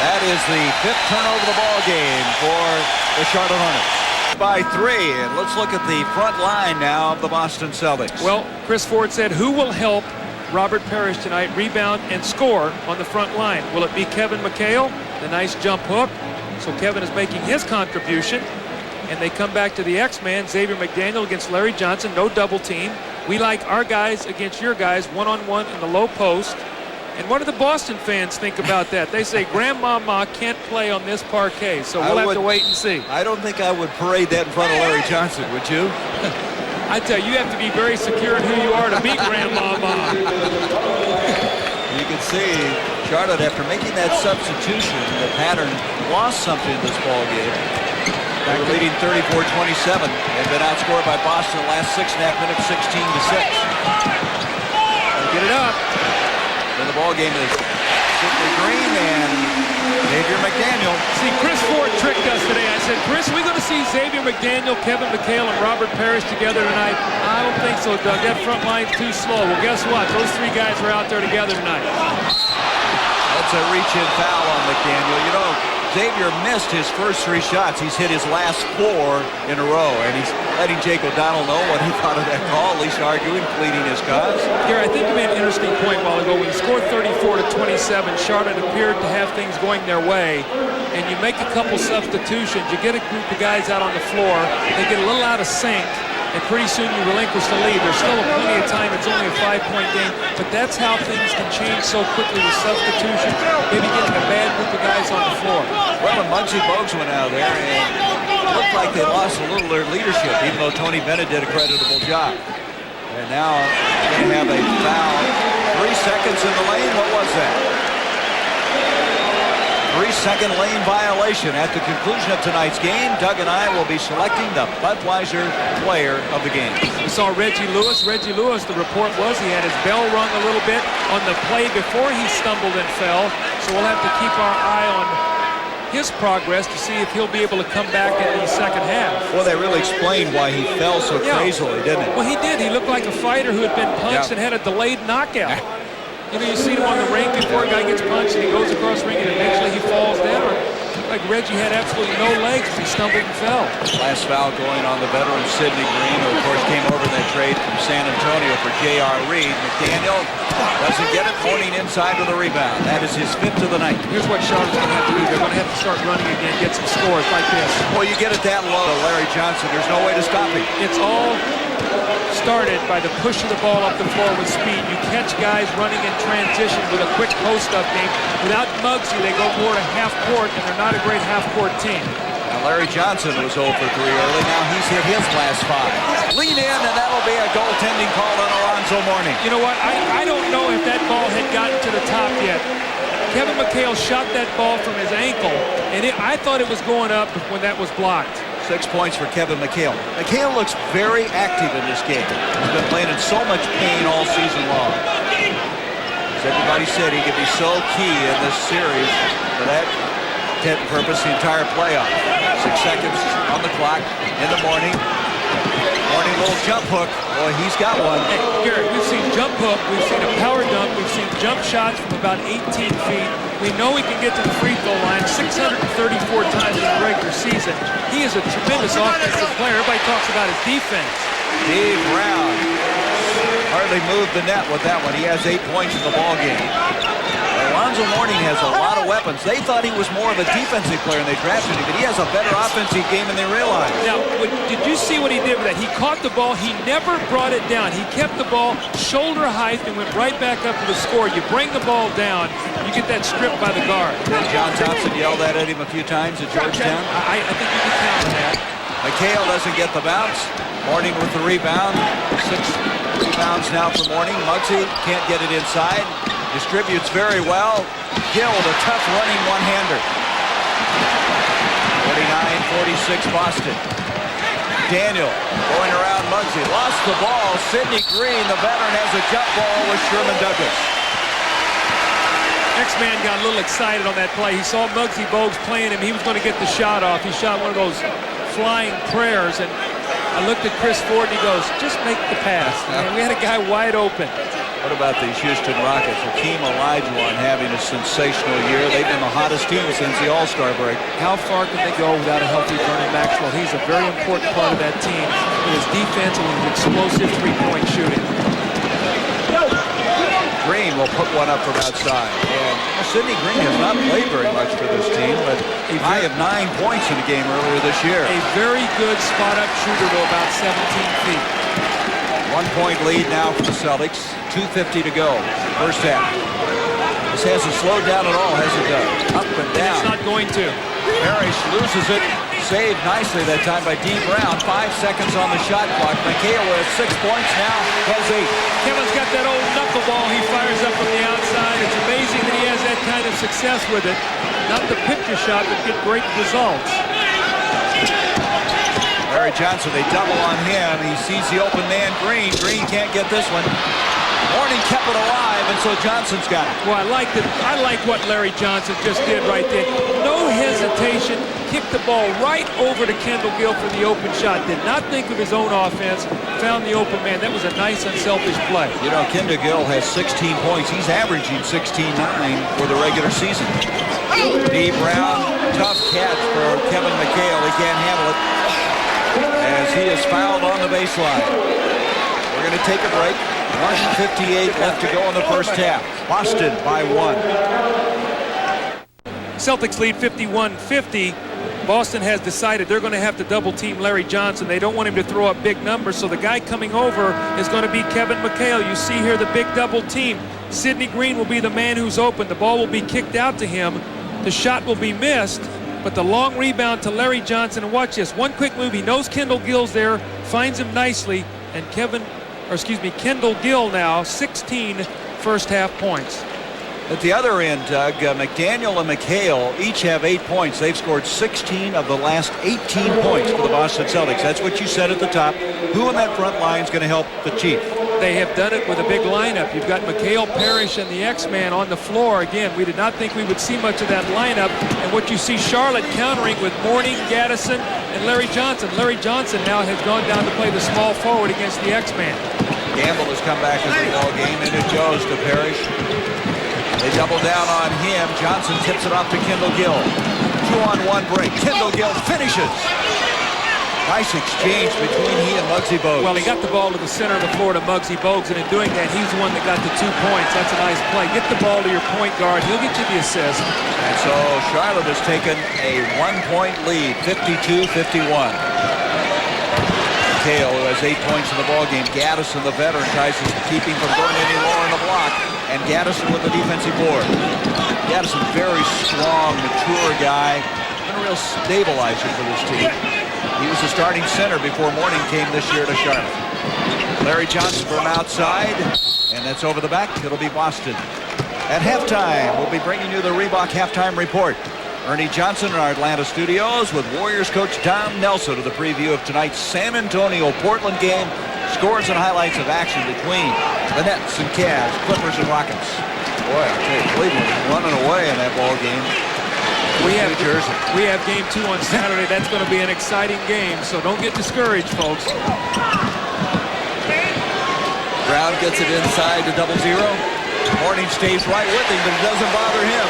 that is the 5th turnover of the ball game for the Charlotte Hornets. By 3, and let's look at the front line now of the Boston Celtics. Well, Chris Ford said, who will help Robert Parrish tonight rebound and score on the front line? Will it be Kevin McHale, the nice jump hook? So Kevin is making his contribution. And they come back to the X-Man, Xavier McDaniel against Larry Johnson, no double team. We like our guys against your guys, one-on-one in the low post. And what do the Boston fans think about that? They say Grandmama can't play on this parquet, so we'll have to wait and see. I don't think I would parade that in front of Larry Johnson, would you? I tell you, you have to be very secure in who you are to beat Grandmama. You can see Charlotte, after making that substitution, the pattern lost something in this ball game. They were leading 34-27 and been outscored by Boston the last 6.5 minutes, 16-6. Get it up. And the ball game is simply green and Xavier McDaniel. See, Chris Ford tricked us today. I said, Chris, are we going to see Xavier McDaniel, Kevin McHale, and Robert Parrish together tonight? I don't think so, Doug. That front line's too slow. Well, guess what? Those 3 guys are out there together tonight. That's a reach-in foul on McDaniel. You know, Xavier missed his first 3 shots. He's hit his last 4 in a row, and he's letting Jake O'Donnell know what he thought of that call, at least arguing, pleading his cause. Gary, I think you made an interesting point a while ago. When you scored 34-27, Charlotte appeared to have things going their way, and you make a couple substitutions. You get a group of guys out on the floor. They get a little out of sync, and pretty soon you relinquish the lead. There's still plenty of time. It's only a 5-point game, but that's how things can change so quickly with substitutions, maybe getting a bad group of guys on the floor. Well, when Muggsy Bogues went out there, and it looked like they lost a little of their leadership, even though Tony Bennett did a creditable job. And now they have a foul. 3 seconds in the lane. What was that? 3-second lane violation. At the conclusion of tonight's game, Doug and I will be selecting the Budweiser player of the game. We saw Reggie Lewis. Reggie Lewis, the report was he had his bell rung a little bit on the play before he stumbled and fell. So we'll have to keep our eye on his progress to see if he'll be able to come back in the second half. Well, they really explained why he fell so crazily, didn't it? Well, he did. He looked like a fighter who had been punched and had a delayed knockout. You know, you see him on the ring before a guy gets punched and he goes across the ring and eventually he falls down. Like Reggie had absolutely no legs as he stumbled and fell. Last foul going on the veteran Sidney Green, who of course came over in that trade from San Antonio for J.R. Reed. McDaniel doesn't get it. Mourning inside with a rebound. That is his 5th of the night. Here's what Charlotte's going to have to do. They're going to have to start running again, get some scores like this. Well, you get it that low, Larry Johnson. There's no way to stop him. It's all started by the push of the ball up the floor with speed. You catch guys running in transition with a quick post-up game. Without Muggsy, they go more to half-court, and they're not a great half-court team. Now, Larry Johnson was 0 for 3 early. Now he's hit his last 5. Lean in, and that'll be a goaltending call on Alonzo Mourning. You know what? I don't know if that ball had gotten to the top yet. Kevin McHale shot that ball from his ankle, and I thought it was going up when that was blocked. 6 points for Kevin McHale. McHale looks very active in this game. He's been playing in so much pain all season long. As everybody said, he could be so key in this series for that intent and purpose, the entire playoff. 6 seconds on the clock in the Mourning. Mourning little jump hook. Boy, he's got one. Hey, Gary, we've seen jump hook, we've seen a power dunk, we've seen jump shots from about 18 feet. We know he can get to the free throw line 634 times in the regular season. He is a tremendous offensive player. Everybody talks about his defense. Dave Brown hardly moved the net with that one. He has 8 points in the ball game. Alonzo Mourning has a lot of weapons. They thought he was more of a defensive player and they drafted him, but he has a better offensive game than they realized. Now, did you see what he did with that? He caught the ball. He never brought it down. He kept the ball shoulder height and went right back up to the score. You bring the ball down, you get that strip by the guard. John Thompson yelled that at him a few times at Georgetown. I think you can count on that. McHale doesn't get the bounce. Mourning with the rebound. 6 rebounds now for Mourning. Muggsy can't get it inside. Distributes very well. Gill, the tough running one-hander. 49-46 Boston. Daniel going around Muggsy. Lost the ball. Sidney Green, the veteran, has a jump ball with Sherman Douglas. X-Man got a little excited on that play. He saw Muggsy Bogues playing him. He was going to get the shot off. He shot one of those flying prayers, and I looked at Chris Ford and he goes, just make the pass. And we had a guy wide open. What about the Houston Rockets? Hakeem Olajuwon having a sensational year. They've been the hottest team since the All-Star break. How far can they go without a healthy Vernon Maxwell? He's a very important part of that team with his defense and his explosive three-point shooting. Green will put one up from outside. And Sidney Green has not played very much for this team, but I have 9 points in the game earlier this year. A very good spot-up shooter to about 17 feet. 1 point lead now for the Celtics. 2:50 to go. First half. This hasn't slowed down at all, has it, Doug? Up and down. It's not going to. Parrish loses it. Saved nicely that time by D. Brown. 5 seconds on the shot clock. McHale with 6 points now. Has 8. Kevin's got that old knuckleball he fires up from the outside. It's amazing that he has that kind of success with it. Not the picture shot, but get great results. Larry Johnson, they double on him. He sees the open man, Green. Green can't get this one. Mourning kept it alive, and so Johnson's got it. Well, I like what Larry Johnson just did right there. No hesitation. Kicked the ball right over to Kendall Gill for the open shot. Did not think of his own offense. Found the open man. That was a nice, unselfish play. You know, Kendall Gill has 16 points. He's averaging 16-9 for the regular season. D. Brown, tough catch for Kevin McHale. He can't handle it as he is fouled on the baseline. We're going to take a break. 1:58 left to go in the first half. Boston by 1. Celtics lead 51-50. Boston has decided they're going to have to double team Larry Johnson. They don't want him to throw up big numbers, so the guy coming over is going to be Kevin McHale. You see here the big double team. Sidney Green will be the man who's open. The ball will be kicked out to him. The shot will be missed, but the long rebound to Larry Johnson. And watch this. One quick move. He knows Kendall Gill's there, finds him nicely, and Kendall Gill now 16 first half points. At the other end, Doug, McDaniel and McHale each have 8 points. They've scored 16 of the last 18 points for the Boston Celtics. That's what you said at the top. Who in that front line is going to help the Chief? They have done it with a big lineup. You've got McHale, Parrish, and the X-Man on the floor. Again, we did not think we would see much of that lineup. And what you see Charlotte countering with Mourning, Gaddison, and Larry Johnson. Larry Johnson now has gone down to play the small forward against the X-Man. Gamble has come back into the ball game, and it goes to Parrish. They double down on him. Johnson tips it off to Kendall Gill. 2-on-1 break. Kendall Gill finishes. Nice exchange between he and Muggsy Bogues. Well, he got the ball to the center of the floor to Muggsy Bogues, and in doing that, he's the one that got the 2 points. That's a nice play. Get the ball to your point guard. He'll get you the assist. And so Charlotte has taken a 1-point lead, 52-51. McHale, who has 8 points in the ballgame. Gaddison, the veteran, tries to keep him from going any lower in the block. And Gaddison with the defensive board. Gaddison, very strong, mature guy. Been a real stabilizer for this team. He was the starting center before Mourning came this year to Charlotte. Larry Johnson from outside, and that's over the back. It'll be Boston. At halftime, we'll be bringing you the Reebok halftime report. Ernie Johnson in our Atlanta studios with Warriors coach Tom Nelson to the preview of tonight's San Antonio-Portland game. Scores and highlights of action between the Nets and Cavs, Clippers and Rockets. Boy, I'll tell you, Cleveland is running away in that ball game. We have game 2 on Saturday. That's going to be an exciting game, so don't get discouraged, folks. Brown gets it inside to 0-0. Mourning stays right with him, but it doesn't bother him.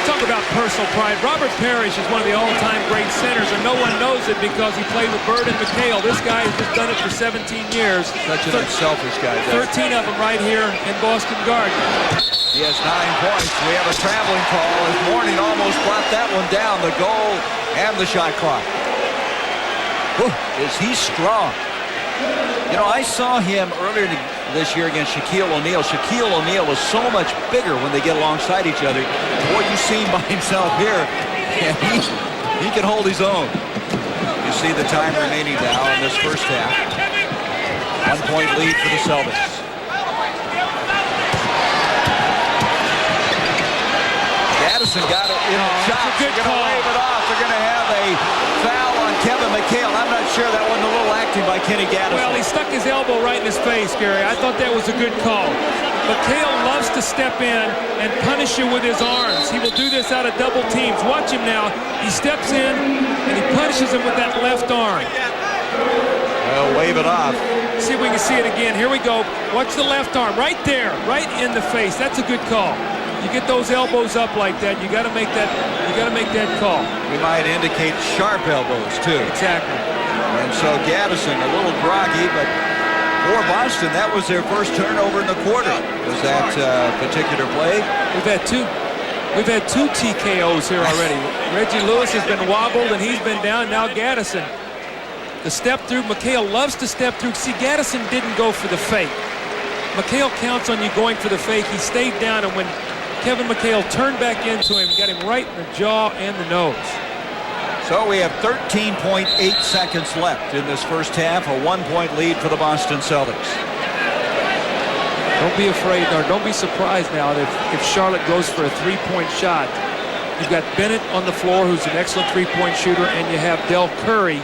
Talk about personal pride. Robert Parrish is one of the all-time great centers, and no one knows it because he played with Bird and McHale. This guy has just done it for 17 years. Such an unselfish guy. 13 of them right here in Boston Garden. He has 9 points. We have a traveling call as Mourning almost brought that one down, the goal and the shot clock. Whew, is he strong? You know, I saw him earlier this year against Shaquille O'Neal. Shaquille O'Neal is so much bigger when they get alongside each other. Boy, you see him by himself here, and he can hold his own. You see the time remaining now in this first half. 1-point lead for the Celtics. Gaddison got it in the shot. They're going to wave it off. They're going to have a foul on Kevin McHale. I'm not sure that wasn't a little acting by Kenny Gaddison. Well, he stuck his elbow right in his face, Gary. I thought that was a good call. McHale loves to step in and punish you with his arms. He will do this out of double teams. Watch him now. He steps in and he punishes him with that left arm. Well, wave it off. See if we can see it again. Here we go. Watch the left arm right there, right in the face. That's a good call. You get those elbows up like that, you got to make that. You got to make that call. We might indicate sharp elbows too. Exactly. And so Gaddison a little groggy, but for Boston, that was their first turnover in the quarter. Was that particular play? We've had two TKOs here already. Reggie Lewis has been wobbled and he's been down. Now Gaddison. The step through. McHale loves to step through. See, Gaddison didn't go for the fake. McHale counts on you going for the fake. He stayed down, and when Kevin McHale turned back into him, got him right in the jaw and the nose. So we have 13.8 seconds left in this first half, a 1-point lead for the Boston Celtics. Don't be afraid, or don't be surprised now that if Charlotte goes for a 3-point shot. You've got Bennett on the floor, who's an excellent 3-point shooter, and you have Del Curry.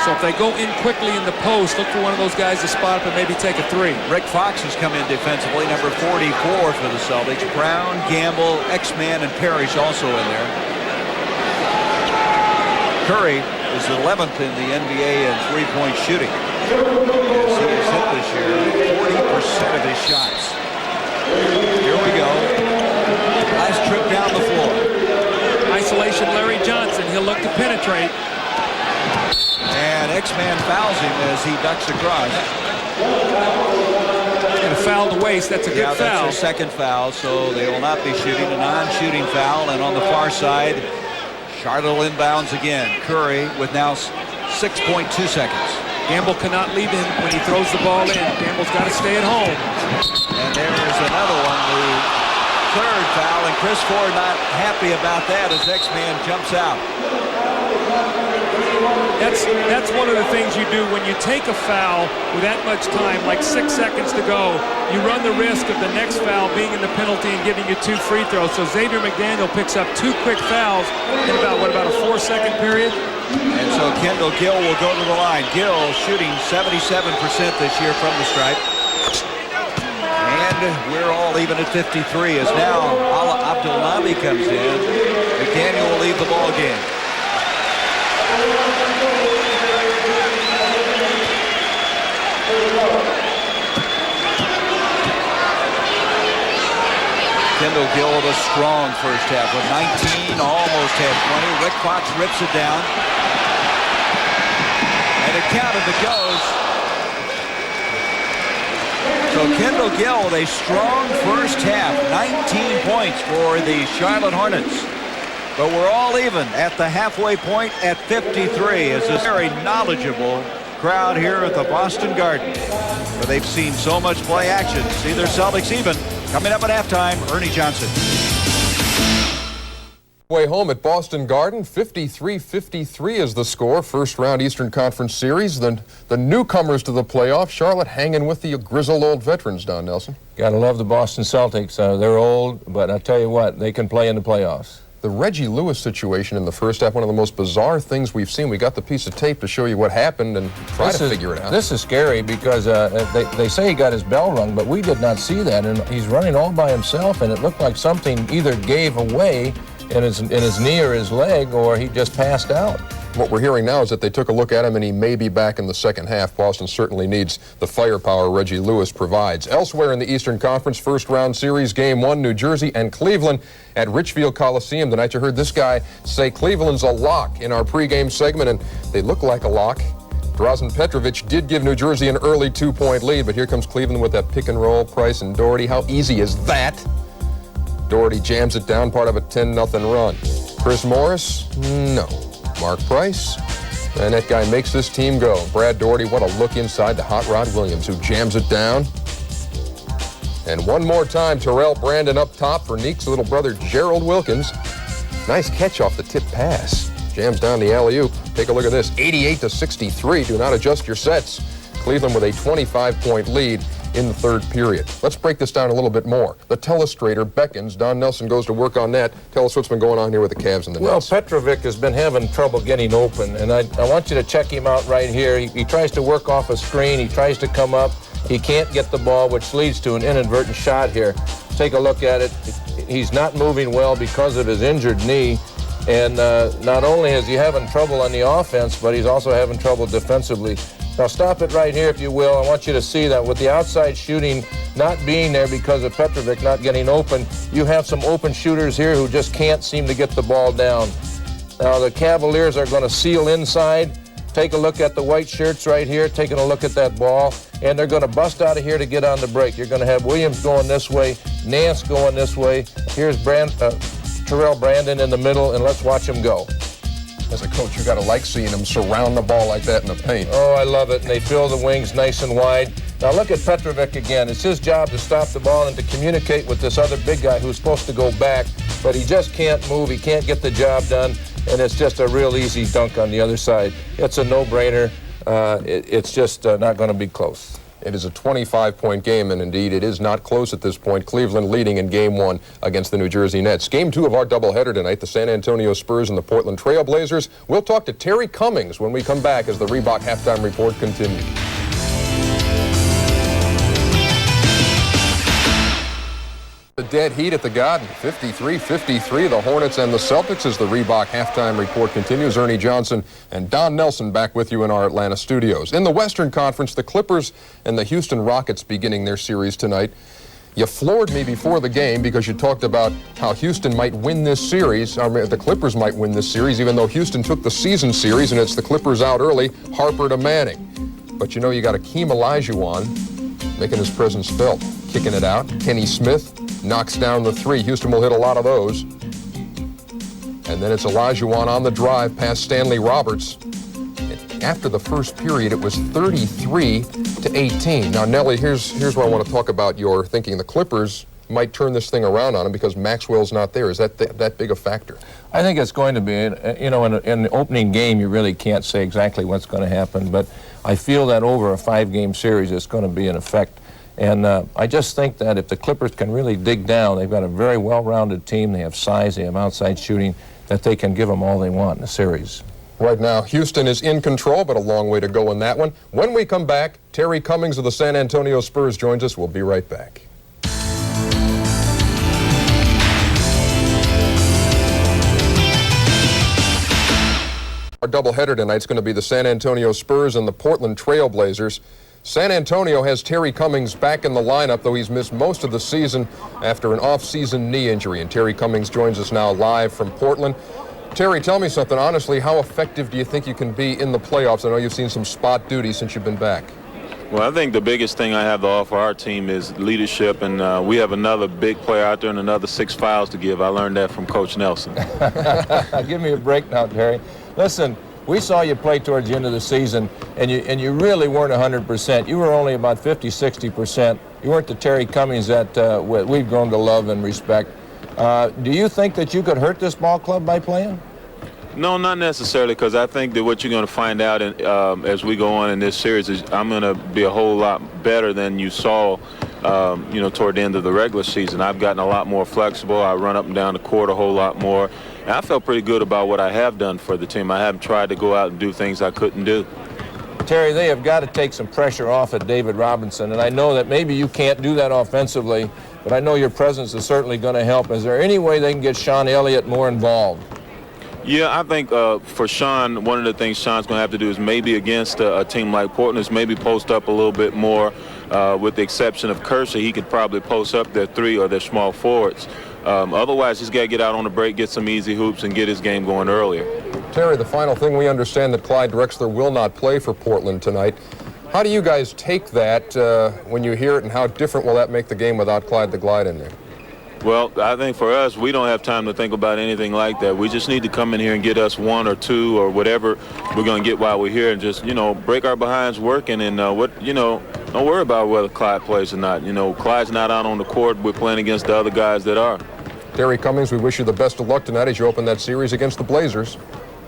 So if they go in quickly in the post, look for one of those guys to spot up and maybe take a 3. Rick Fox has come in defensively, number 44 for the Celtics. Brown, Gamble, X-Man, and Parrish also in there. Curry is 11th in the NBA in 3-point shooting. As he has hit this year 40% of his shots. Here we go. Last trip down the floor. Isolation Larry Johnson. He'll look to penetrate. And X-Man fouls him as he ducks across. And a foul to waste. That's a good foul. That's their second foul, so they will not be shooting. A non-shooting foul. And on the far side, Charlotte inbounds again. Curry with now 6.2 seconds. Gamble cannot leave him when he throws the ball in. Gamble's got to stay at home. And there's another one, the third foul, and Chris Ford not happy about that as X-Man jumps out. That's one of the things you do when you take a foul with that much time, like 6 seconds to go. You run the risk of the next foul being in the penalty and giving you 2 free throws. So Xavier McDaniel picks up 2 quick fouls in about a 4-second period? And so Kendall Gill will go to the line. Gill shooting 77% this year from the stripe. And we're all even at 53 as now Abdullahi comes in. McDaniel will leave the ball game. Kendall Gill with a strong first half with 19, almost had 20. Rick Fox rips it down. And it counted, it goes. So Kendall Gill with a strong first half, 19 points for the Charlotte Hornets. But we're all even at the halfway point at 53 as this very knowledgeable crowd here at the Boston Garden, where they've seen so much play action. See their Celtics even. Coming up at halftime, Ernie Johnson. Way home at Boston Garden, 53-53 is the score. First round Eastern Conference Series. The newcomers to the playoffs, Charlotte hanging with the grizzled old veterans, Don Nelson. Gotta love the Boston Celtics. They're old, but I tell you what, they can play in the playoffs. The Reggie Lewis situation in the first half, one of the most bizarre things we've seen. We got the piece of tape to show you what happened and try to figure it out. This is scary because they say he got his bell rung, but we did not see that. And he's running all by himself, and it looked like something either gave away in his knee or his leg, or he just passed out. What we're hearing now is that they took a look at him and he may be back in the second half. Boston certainly needs the firepower Reggie Lewis provides. Elsewhere in the Eastern Conference, first round series, Game 1, New Jersey and Cleveland at Richfield Coliseum tonight. You heard this guy say Cleveland's a lock in our pregame segment, and they look like a lock. Drazen Petrovic did give New Jersey an early 2-point lead, but here comes Cleveland with that pick and roll. Price and Doherty. How easy is that? Doherty jams it down, part of a 10-0 run. Chris Morris? No. Mark Price, and that guy makes this team go. Brad Doherty, what a look inside to Hot Rod Williams, who jams it down. And one more time, Terrell Brandon up top for Neek's little brother, Gerald Wilkins. Nice catch off the tip pass. Jams down the alley-oop. Take a look at this, 88-63. Do not adjust your sets. Cleveland with a 25-point lead in the third period. Let's break this down a little bit more. The telestrator beckons. Don Nelson goes to work on that. Tell us what's been going on here with the Cavs and the Nets. Well, Petrovic has been having trouble getting open, and I want you to check him out right here. He tries to work off a screen. He tries to come up. He can't get the ball, which leads to an inadvertent shot here. Take a look at it. He's not moving well because of his injured knee. And not only is he having trouble on the offense, but he's also having trouble defensively. Now stop it right here, if you will. I want you to see that with the outside shooting not being there because of Petrovic not getting open, you have some open shooters here who just can't seem to get the ball down. Now the Cavaliers are going to seal inside. Take a look at the white shirts right here, taking a look at that ball, and they're going to bust out of here to get on the break. You're going to have Williams going this way, Nance going this way. Here's Terrell Brandon in the middle, and let's watch him go. As a coach, you got to like seeing them surround the ball like that in the paint. Oh, I love it, and they fill the wings nice and wide. Now look at Petrovic again. It's his job to stop the ball and to communicate with this other big guy who's supposed to go back, but he just can't move. He can't get the job done, and it's just a real easy dunk on the other side. It's a no-brainer. It's just not going to be close. It is a 25-point game, and indeed it is not close at this point. Cleveland leading in Game 1 against the New Jersey Nets. Game 2 of our doubleheader tonight, the San Antonio Spurs and the Portland Trail Blazers. We'll talk to Terry Cummings when we come back as the Reebok Halftime Report continues. The dead heat at the Garden, 53-53, the Hornets and the Celtics as the Reebok Halftime Report continues. Ernie Johnson and Don Nelson back with you in our Atlanta studios. In the Western Conference, the Clippers and the Houston Rockets beginning their series tonight. You floored me before the game because you talked about how Houston might win this series, the Clippers might win this series, even though Houston took the season series and it's the Clippers out early, Harper to Manning. But you know, you got Akeem Olajuwon making his presence felt, kicking it out. Kenny Smith knocks down the three. Houston will hit a lot of those. And then it's Olajuwon on the drive past Stanley Roberts. And after the first period, it was 33-18. Now, Nellie, here's where I want to talk about your thinking. The Clippers might turn this thing around on them because Maxwell's not there? Is that big a factor? I think it's going to be. You know, in the opening game, you really can't say exactly what's going to happen, but I feel that over a 5-game series, it's going to be an effect. And I just think that if the Clippers can really dig down, they've got a very well-rounded team. They have size, they have outside shooting, that they can give them all they want in the series. Right now, Houston is in control, but a long way to go in that one. When we come back, Terry Cummings of the San Antonio Spurs joins us. We'll be right back. Our doubleheader tonight is going to be the San Antonio Spurs and the Portland Trail Blazers. San Antonio has Terry Cummings back in the lineup, though he's missed most of the season after an off-season knee injury. And Terry Cummings joins us now live from Portland. Terry, tell me something. Honestly, how effective do you think you can be in the playoffs? I know you've seen some spot duty since you've been back. Well, I think the biggest thing I have to offer our team is leadership, and we have another big player out there and another 6 fouls to give. I learned that from Coach Nelson. Give me a break now, Terry. Listen, we saw you play towards the end of the season, and you really weren't 100%. You were only about 50, 60%. You weren't the Terry Cummings that we've grown to love and respect. Do you think that you could hurt this ball club by playing? No, not necessarily, because I think that what you're going to find out as we go on in this series is I'm going to be a whole lot better than you saw, toward the end of the regular season. I've gotten a lot more flexible. I run up and down the court a whole lot more. And I felt pretty good about what I have done for the team. I haven't tried to go out and do things I couldn't do. Terry, they have got to take some pressure off of David Robinson, and I know that maybe you can't do that offensively, but I know your presence is certainly going to help. Is there any way they can get Sean Elliott more involved? Yeah, I think for Sean, one of the things Sean's going to have to do is maybe against a team like Portland is maybe post up a little bit more. With the exception of Kersey, he could probably post up their 3 or their small forwards. Otherwise, he's got to get out on the break, get some easy hoops, and get his game going earlier. Terry, the final thing, we understand that Clyde Drexler will not play for Portland tonight. How do you guys take that when you hear it, and how different will that make the game without Clyde the Glide in there? Well, I think for us, we don't have time to think about anything like that. We just need to come in here and get us 1 or 2 or whatever we're going to get while we're here, and just, break our behinds working, and don't worry about whether Clyde plays or not. Clyde's not out on the court. We're playing against the other guys that are. Terry Cummings, we wish you the best of luck tonight as you open that series against the Blazers.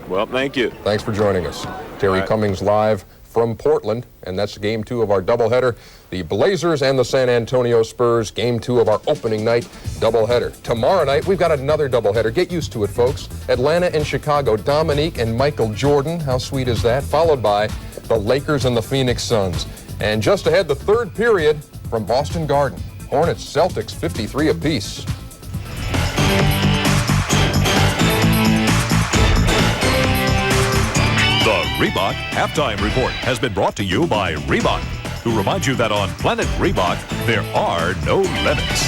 Well, thank you. Thanks for joining us. Terry Cummings live from Portland, and that's game 2 of our doubleheader. The Blazers and the San Antonio Spurs, game 2 of our opening night doubleheader. Tomorrow night, we've got another doubleheader. Get used to it, folks. Atlanta and Chicago, Dominique and Michael Jordan. How sweet is that? Followed by the Lakers and the Phoenix Suns. And just ahead, the third period from Boston Garden. Hornets, Celtics, 53 apiece. The Reebok Halftime Report has been brought to you by Reebok, who reminds you that on Planet Reebok, there are no limits.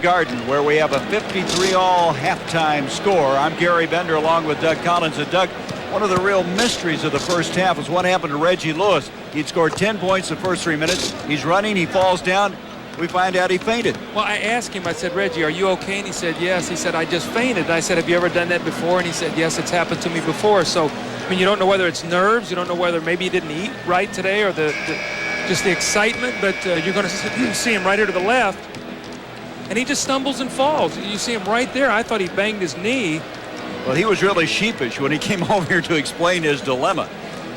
Garden, where we have a 53-all halftime score. I'm Gary Bender along with Doug Collins. And Doug, one of the real mysteries of the first half was what happened to Reggie Lewis. He'd scored 10 points the first 3 minutes. He's running, he falls down. We find out he fainted. Well, I asked him, I said, Reggie, are you okay? And he said, yes. He said, I just fainted. And I said, have you ever done that before? And he said, yes, it's happened to me before. So, I mean, you don't know whether it's nerves. You don't know whether maybe he didn't eat right today or just the excitement. But you're going to see him right here to the left. And he just stumbles and falls. You see him right there. I thought he banged his knee. Well, he was really sheepish when he came over here to explain his dilemma.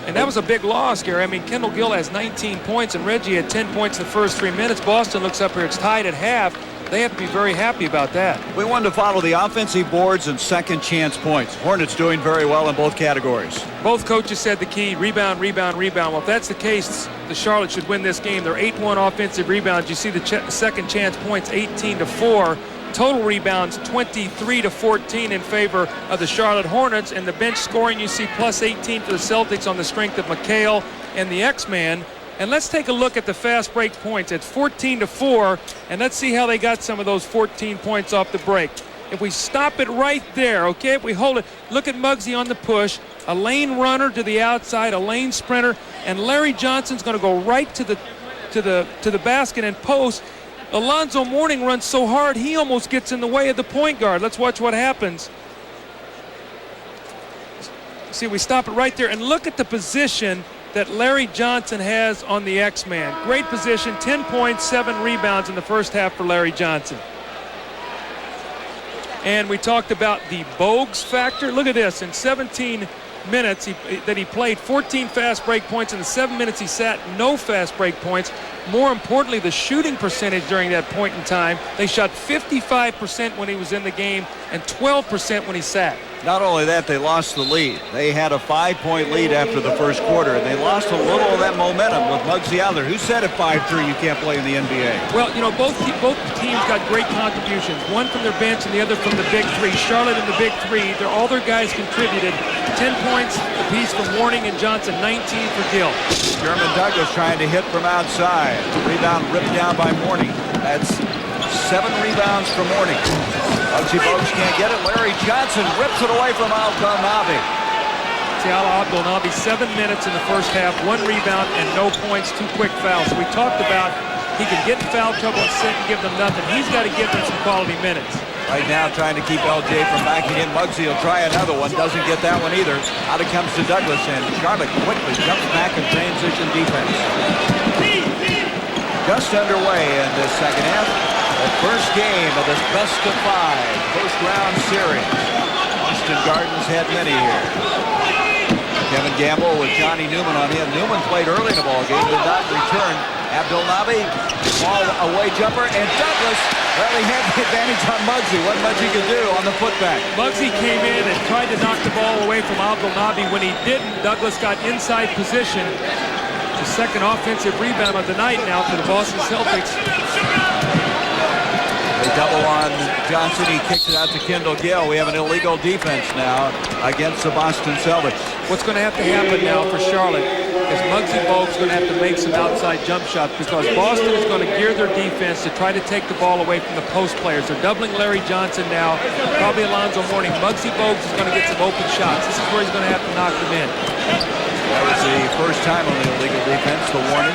And that was a big loss, Gary. I mean, Kendall Gill has 19 points, and Reggie had 10 points the first 3 minutes. Boston looks up here. It's tied at half. They have to be very happy about that. We wanted to follow the offensive boards and second chance points. Hornets doing very well in both categories. Both coaches said the key, rebound, rebound, rebound. Well, if that's the case, the Charlotte should win this game. They're 8-1 offensive rebounds. You see the second chance points, 18-4. Total rebounds 23-14 in favor of the Charlotte Hornets, and the bench scoring you see plus 18 for the Celtics on the strength of McHale and the X-Man. And let's take a look at the fast break points. It's 14-4, and let's see how they got some of those 14 points off the break. If we stop it right there, okay, if we hold it, look at Muggsy on the push, a lane runner to the outside, a lane sprinter, and Larry Johnson's going to go right to the basket and post. Alonzo Mourning runs so hard he almost gets in the way of the point guard. Let's watch what happens. See, we stop it right there, and look at the position that Larry Johnson has on the X-Man. Great position, 10 points, 7 rebounds in the first half for Larry Johnson. And we talked about the Bogues factor. Look at this. In 17 minutes that he played, 14 fast break points. In the 7 minutes he sat, no fast break points. More importantly, the shooting percentage during that point in time, they shot 55% when he was in the game and 12% when he sat. Not only that, they lost the lead. They had a 5-point lead after the first quarter, and they lost a little of that momentum with Muggsy out there. Who said at 5'3" you can't play in the NBA? Well, you know, both teams got great contributions. One from their bench and the other from the big three. Charlotte and the big three, all their guys contributed. 10 points apiece from Mourning and Johnson, 19 for Gill. Sherman Douglas trying to hit from outside. Rebound ripped down by Mourning. That's 7 rebounds for Mourning. Muggsy Bogues can't get it. Larry Johnson rips it away from Al-Nabi. Al-Nabi, 7 minutes in the first half, 1 rebound and no points, 2 quick fouls. We talked about he can get in foul trouble and sit and give them nothing. He's got to give them some quality minutes. Right now trying to keep LJ from backing in. Muggsy will try another one. Doesn't get that one either. Out it comes to Douglas, and Charlotte quickly jumps back in transition defense. Just underway in this second half. The first game of this best-of-5 post-round series. Boston Gardens had many here. Kevin Gamble with Johnny Newman on him. Newman played early in the ball game, did not return. Abdel-Nabi, ball away jumper, and Douglas, well, he had the advantage on Muggsy. What Muggsy could do on the putback. Muggsy came in and tried to knock the ball away from Abdel-Nabi. When he didn't, Douglas got inside position. The second offensive rebound of the night now for the Boston Celtics. They double on Johnson. He kicks it out to Kendall Gill. We have an illegal defense now against the Boston Celtics. What's going to have to happen now for Charlotte is Muggsy Bogues going to have to make some outside jump shots because Boston is going to gear their defense to try to take the ball away from the post players. They're doubling Larry Johnson now, probably Alonzo Mourning. Muggsy Bogues is going to get some open shots. This is where he's going to have to knock them in. That was the first time on the illegal defense, the warning.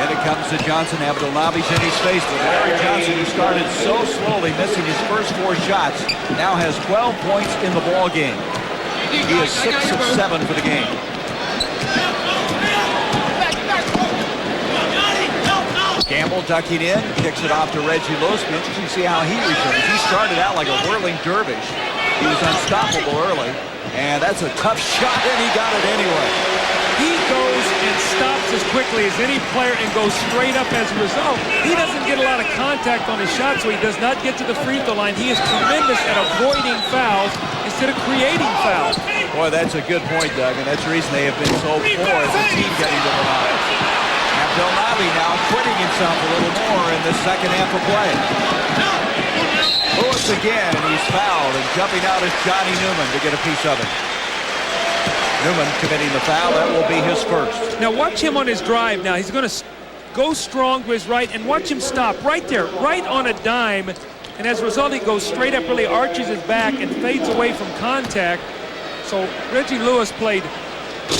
Then it comes to Johnson. Abdel-Nabi's in his face, but Larry Johnson, who started so slowly, missing his first 4 shots, now has 12 points in the ball game. He is 6 of 7 for the game. Gamble ducking in, kicks it off to Reggie Lewis. Interesting to see how he returns. He started out like a whirling dervish. He was unstoppable early, and that's a tough shot, and he got it anyway. He goes and stops as quickly as any player and goes straight up as a result. He doesn't get a lot of contact on his shot, so he does not get to the free throw line. He is tremendous at avoiding fouls instead of creating fouls. Boy, that's a good point, Doug, and that's the reason they have been so poor as a team getting to the line. Abdel-Nabi now quitting himself a little more in the second half of play. Lewis again, and he's fouled, and jumping out is Johnny Newman to get a piece of it. Newman committing the foul. That will be his first. Now watch him on his drive now. He's going to go strong to his right, and watch him stop right there, right on a dime. And as a result, he goes straight up, really arches his back and fades away from contact. So Reggie Lewis played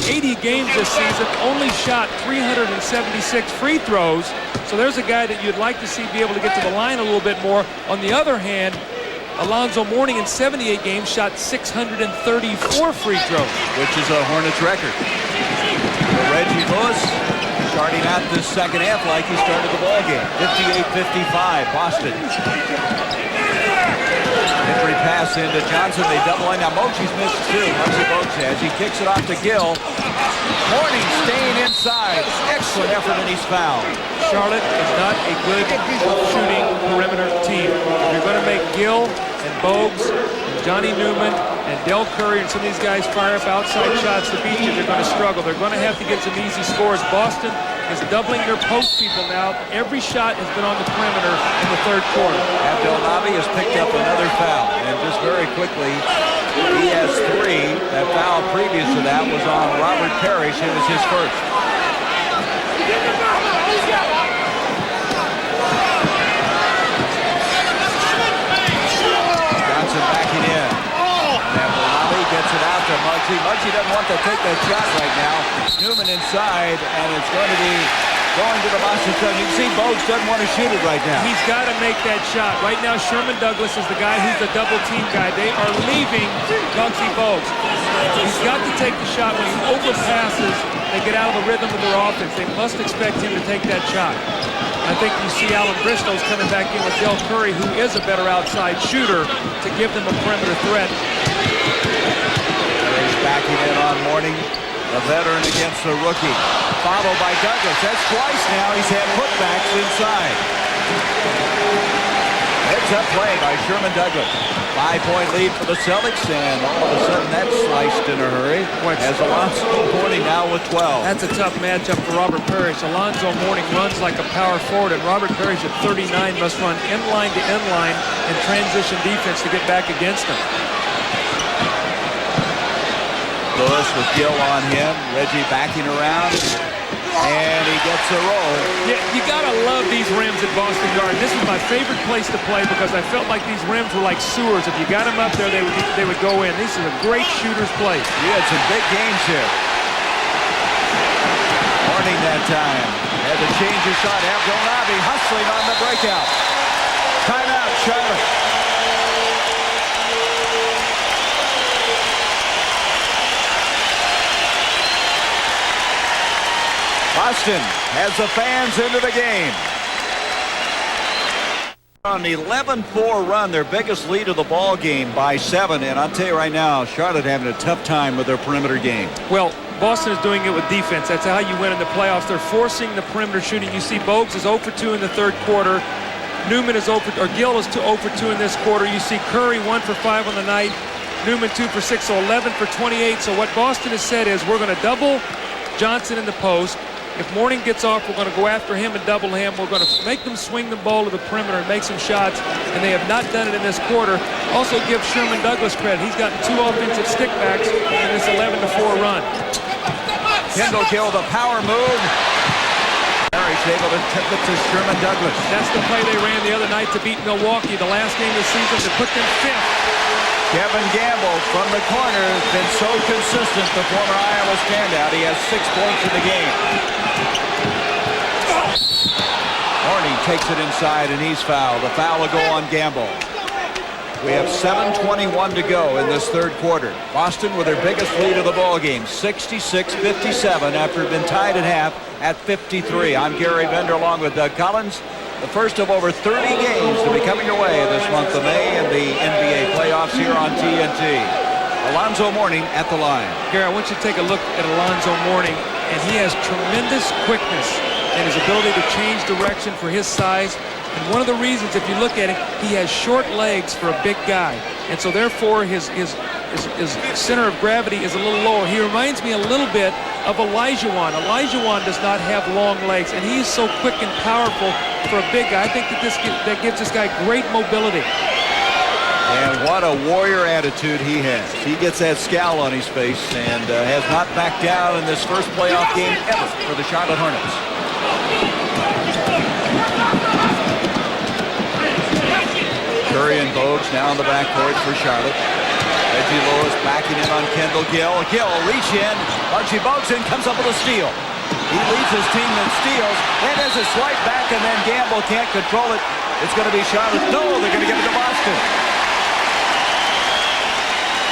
80 games this season, only shot 376 free throws. So there's a guy that you'd like to see be able to get to the line a little bit more. On the other hand, Alonzo Mourning in 78 games shot 634 free throws. Which is a Hornets record. So Reggie Lewis starting out this second half like he started the ball game. 58-55, Boston. Entry pass into Johnson. They double in. Now Mochi's missed too. Muggsy Bogues has. He kicks it off to Gill. Mourning staying inside. Excellent effort, and he's fouled. Charlotte is not a good shooting perimeter team. If you're going to make Gill and Bogues and Johnny Newman and Del Curry and some of these guys fire up outside shots to beat you, they're going to struggle. They're going to have to get some easy scores. Boston is doubling their post people now. Every shot has been on the perimeter in the third quarter. Abdel-Nabi has picked up another foul. And just very quickly, he has 3. That foul previous to that was on Robert Parrish. It was his first. Johnson backing in. And Abdel-Nabi gets it out to Muggsy. Muggsy doesn't want to take that shot right now. Newman inside, and it's going to be going to the Boston Celtics. You can see Bogues doesn't want to shoot it right now. He's got to make that shot. Right now, Sherman Douglas is the guy who's the double team guy. They are leaving Muggsy Bogues. He's got to take the shot. When he overpasses, they get out of the rhythm of their offense. They must expect him to take that shot. I think you see Alan Bristow's coming back in with Del Curry, who is a better outside shooter, to give them a perimeter threat. He's backing in on Mourning, the veteran against the rookie. Followed by Douglas. That's twice now. He's had putbacks inside. Heads up play by Sherman Douglas. 5-point lead for the Celtics, and all of a sudden that's sliced in a hurry. As Alonzo Mourning now with 12. That's a tough matchup for Robert Parrish. Alonzo Mourning runs like a power forward, and Robert Parrish at 39 must run inline to inline and transition defense to get back against him. Lewis with Gill on him. Reggie backing around. And he gets a roll. Yeah, you gotta love these rims at Boston Garden. This is my favorite place to play because I felt like these rims were like sewers. If you got them up there, they would go in. This is a great shooter's place. You had some big games here. Mourning that time. Had to change his shot. Abdelnaby hustling on the breakout. Timeout, Charlotte. Boston has the fans into the game. On the 11-4 run, their biggest lead of the ball game by 7. And I'll tell you right now, Charlotte having a tough time with their perimeter game. Well, Boston is doing it with defense. That's how you win in the playoffs. They're forcing the perimeter shooting. You see Bogues is 0 for 2 in the third quarter. Newman is 0 for, or Gill is 0 for 2 in this quarter. You see Curry 1 for 5 on the night. Newman 2 for 6, so 11 for 28. So what Boston has said is we're going to double Johnson in the post. If Mourning gets off, we're going to go after him and double him. We're going to make them swing the ball to the perimeter and make some shots, and they have not done it in this quarter. Also give Sherman Douglas credit. He's gotten 2 offensive stickbacks in this 11-4 run. Kendall Gill, the power move. Parrish able to tip it to Sherman Douglas. That's the play they ran the other night to beat Milwaukee, the last game of the season, to put them 5th. Kevin Gamble from the corner has been so consistent, the former Iowa standout. He has 6 points in the game. Mourning takes it inside, and he's fouled. The foul will go on Gamble. We have 7:21 to go in this third quarter. Boston with their biggest lead of the ball game, 66-57, after it had been tied at half at 53. I'm Gary Bender along with Doug Collins. The first of over 30 games to be coming your way this month of May in the NBA playoffs here on TNT. Alonzo Mourning at the line. Gary, I want you to take a look at Alonzo Mourning, and he has tremendous quickness and his ability to change direction for his size. And one of the reasons, if you look at it, he has short legs for a big guy. And so therefore his center of gravity is a little lower. He reminds me a little bit of Olajuwon. Olajuwon does not have long legs, and he's so quick and powerful for a big guy. I think that gives this guy great mobility. And what a warrior attitude he has. He gets that scowl on his face and has not backed down in this first playoff game ever for the Charlotte Hornets. Curry and Bogues now in the backcourt for Charlotte. Reggie Lewis backing in on Kendall Gill. Gill reach in. Reggie Bogues in, comes up with a steal. He leads his team in steals. Then has a swipe back, and then Gamble can't control it. It's going to be Charlotte. No, they're going to give it to Boston.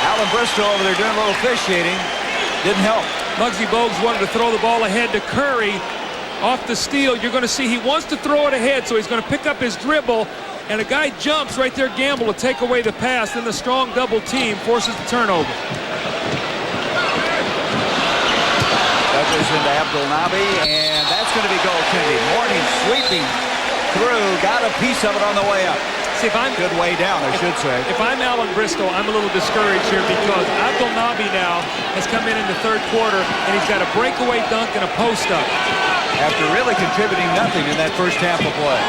Alan Bristow over there doing a little officiating. Didn't help. Muggsy Bogues wanted to throw the ball ahead to Curry. Off the steal, you're going to see he wants to throw it ahead, so he's going to pick up his dribble. And a guy jumps right there, Gamble, to take away the pass. Then the strong double team forces the turnover. Douglas into Abdelnaby, and that's going to be goaltending. Mourning sweeping through, got a piece of it on the way up. See, if I'm good way down, I should say. If I'm Alan Bristow, I'm a little discouraged here because Abdelnaby now has come in the third quarter, and he's got a breakaway dunk and a post-up. After really contributing nothing in that first half of play.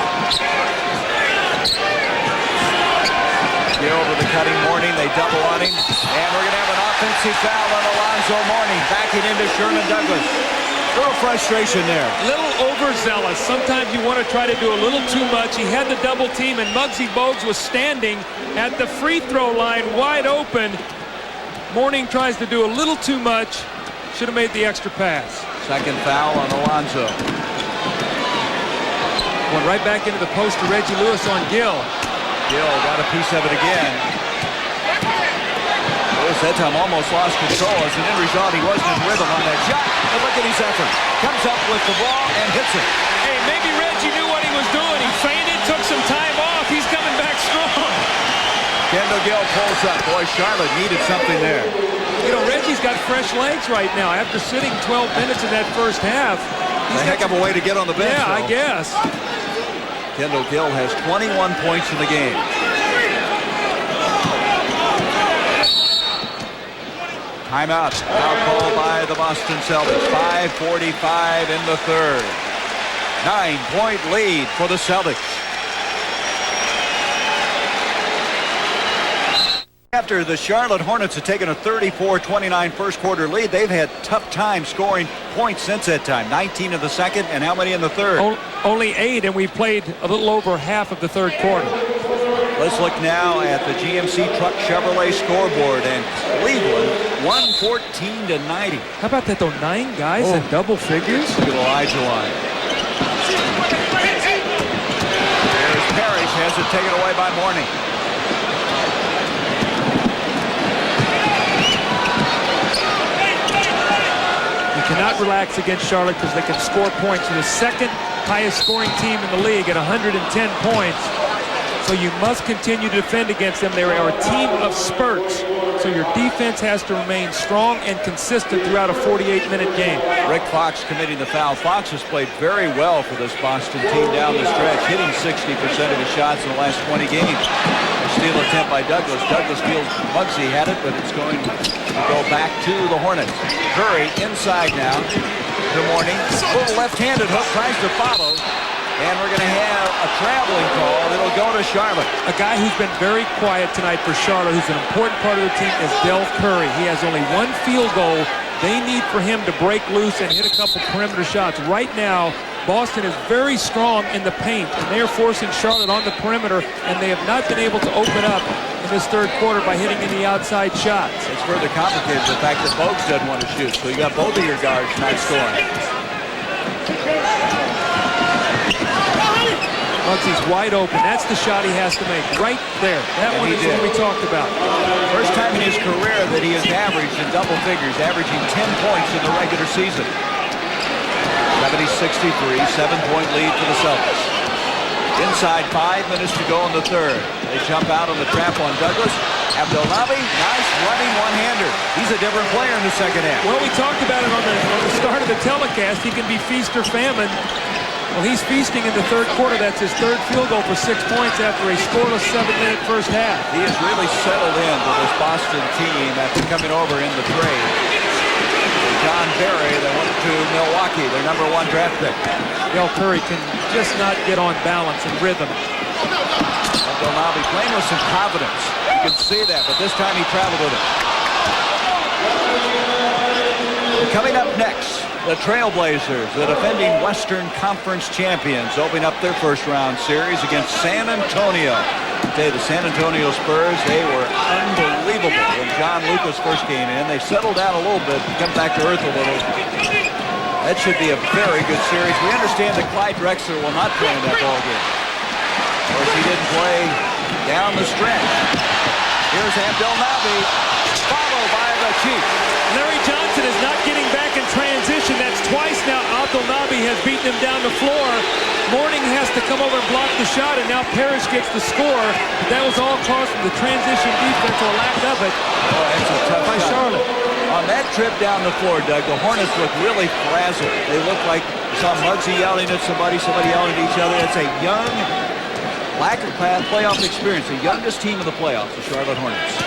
Gill to the cutting Mourning. They double on him. And we're going to have an offensive foul on Alonzo Mourning. Backing into Sherman Douglas. A little frustration there. A little overzealous. Sometimes you want to try to do a little too much. He had the double team, and Muggsy Bogues was standing at the free throw line wide open. Mourning tries to do a little too much. Should have made the extra pass. Second foul on Alonzo. Went right back into the post to Reggie Lewis on Gill. Gill got a piece of it again. Lewis that time almost lost control. As an end result, he wasn't in rhythm on that shot. But look at his effort. Comes up with the ball and hits it. Hey, maybe Reggie knew what he was doing. He feinted, took some time off. He's coming back strong. Kendall Gill pulls up. Boy, Charlotte needed something there. You know, Reggie's got fresh legs right now. After sitting 12 minutes in that first half. He's a heck of a way to get on the bench. Yeah, though. I guess. Kendall Gill has 21 points in the game. Timeout. Now called by the Boston Celtics. 5:45 in the third. 9-point lead for the Celtics. After the Charlotte Hornets had taken a 34-29 first quarter lead, they've had tough time scoring points since that time. 19 in the second, and how many in the third? Only 8, and we played a little over half of the third quarter. Let's look now at the GMC Truck Chevrolet scoreboard, and Cleveland 114-90. How about that, though? 9 guys in double figures? Look at Elijah line. There's Parrish, has it taken away by Mourning. Cannot relax against Charlotte because they can score points. They're the second highest scoring team in the league at 110 points. So you must continue to defend against them. They are a team of spurts. So your defense has to remain strong and consistent throughout a 48-minute game. Rick Fox committing the foul. Fox has played very well for this Boston team down the stretch, hitting 60% of his shots in the last 20 games. A steal attempt by Douglas. Douglas feels Muggsy had it, but it's going to go back to the Hornets. Curry inside now. Good morning. Little left-handed hook, tries to follow. And we're going to have a traveling call. It'll go to Charlotte. A guy who's been very quiet tonight for Charlotte, who's an important part of the team, is Del Curry. He has only 1 field goal. They need for him to break loose and hit a couple perimeter shots. Right now, Boston is very strong in the paint, and they are forcing Charlotte on the perimeter, and they have not been able to open up in this third quarter by hitting in the outside shots. It's further complicated the fact that Bogues doesn't want to shoot, so you got both of your guards not scoring. Muggsy's wide open. That's the shot he has to make right there. That one is what we talked about. First time in his career that he has averaged in double figures, averaging 10 points in the regular season. 70-63, 7-point lead for the Celtics. Inside 5 minutes to go in the third. They jump out on the trap on Douglas. Abdelnaby, nice running one-hander. He's a different player in the second half. Well, we talked about it on the start of the telecast. He can be feast or famine. Well, he's feasting in the third quarter. That's his third field goal for 6 points after a scoreless 7-minute first half. He has really settled into this Boston team after coming over in the trade. John Barry, they went to Milwaukee, their #1 draft pick. Del Curry can just not get on balance and rhythm. Abdelnaby playing with some confidence. You can see that, but this time he traveled with it. Coming up next, the Trailblazers, the defending Western Conference champions, opening up their first-round series against San Antonio. Today, the San Antonio Spurs, they were unbelievable when John Lucas first came in. They settled down a little bit, come back to earth a little. That should be a very good series. We understand that Clyde Drexler will not play in that ball game. Of course, he didn't play down the stretch. Here's Abdelnaby, followed by the Chief. Larry Johnson is not getting back in transition. That's twice now Abdelnaby has beaten him down the floor. Mourning has to come over and block the shot, and now Parrish gets the score. But that was all caused from the transition defense or lack of it. Oh, that's a tough by shot. Charlotte. On that trip down the floor, Doug, the Hornets look really frazzled. They look like you saw Muggsy yelling at somebody yelling at each other. It's a young, lack of playoff experience, the youngest team in the playoffs, the Charlotte Hornets.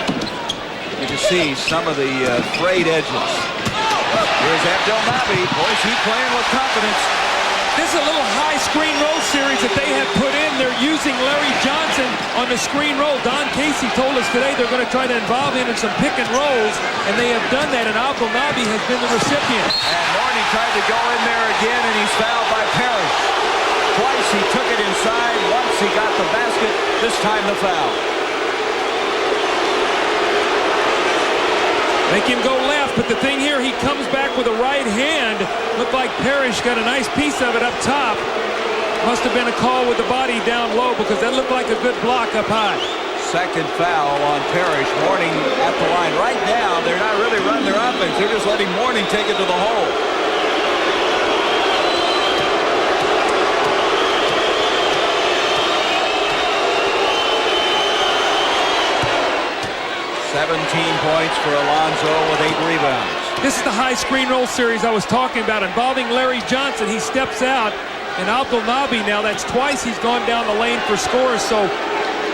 You can see some of the frayed edges. Here's Abdelnaby. Boy, he's playing with confidence. This is a little high screen roll series that they have put in. They're using Larry Johnson on the screen roll. Don Casey told us today they're going to try to involve him in some pick and rolls, and they have done that, and Abdelnaby has been the recipient. And Mourning tried to go in there again, and he's fouled by Parrish. Twice he took it inside. Once he got the basket. This time the foul. Make him go left, but the thing here, he comes back with a right hand. Looked like Parrish got a nice piece of it up top. Must have been a call with the body down low because that looked like a good block up high. Second foul on Parrish. Mourning at the line. Right now, they're not really running their offense. They're just letting Mourning take it to the hole. Points for Alonzo with 8 rebounds. This is the high screen roll series I was talking about involving Larry Johnson. He steps out, and Abdelnaby now, that's twice he's gone down the lane for scores. So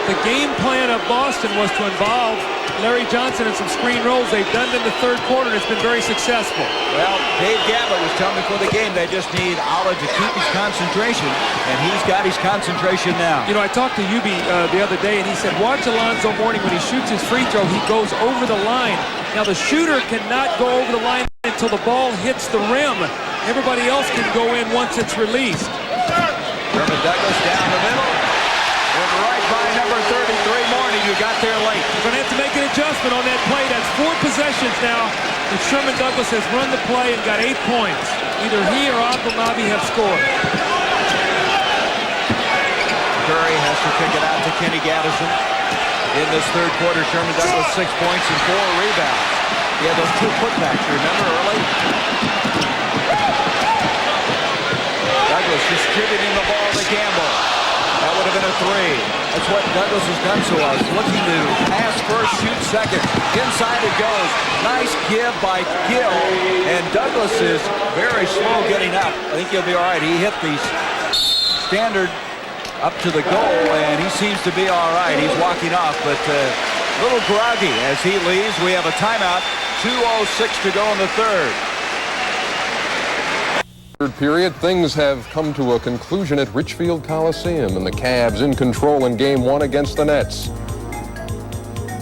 the game plan of Boston was to involve Larry Johnson in some screen rolls. They've done it in the third quarter, and it's been very successful. Well, Dave Gabbett was telling me before the game they just need Olive to keep his concentration, and he's got his concentration now. You know, I talked to Yubi the other day, and he said, watch Alonzo Mourning when he shoots his free throw, he goes over the line. Now, the shooter cannot go over the line until the ball hits the rim. Everybody else can go in once it's released. Sherman Douglas down the middle. Went right by number 33, Mourning, who got there late. We're going to have to make an adjustment on that play. That's 4 possessions now. And Sherman Douglas has run the play and got 8 points. Either he or Abdelnaby have scored. Curry has to kick it out to Kenny Gaddison. In this third quarter, Sherman Douglas 6 points and 4 rebounds. He had those 2 putbacks, remember, early? Douglas distributing the ball to Gamble. That would have been a 3. That's what Douglas has done so well. He's looking to pass first, shoot second. Inside it goes. Nice give by Gill. And Douglas is very slow getting up. I think he'll be all right. He hit the standard up to the goal, and he seems to be all right. He's walking off, but a little groggy as he leaves. We have a timeout. 2:06 to go in the third. Third period, things have come to a conclusion at Richfield Coliseum, and the Cavs in control in Game 1 against the Nets.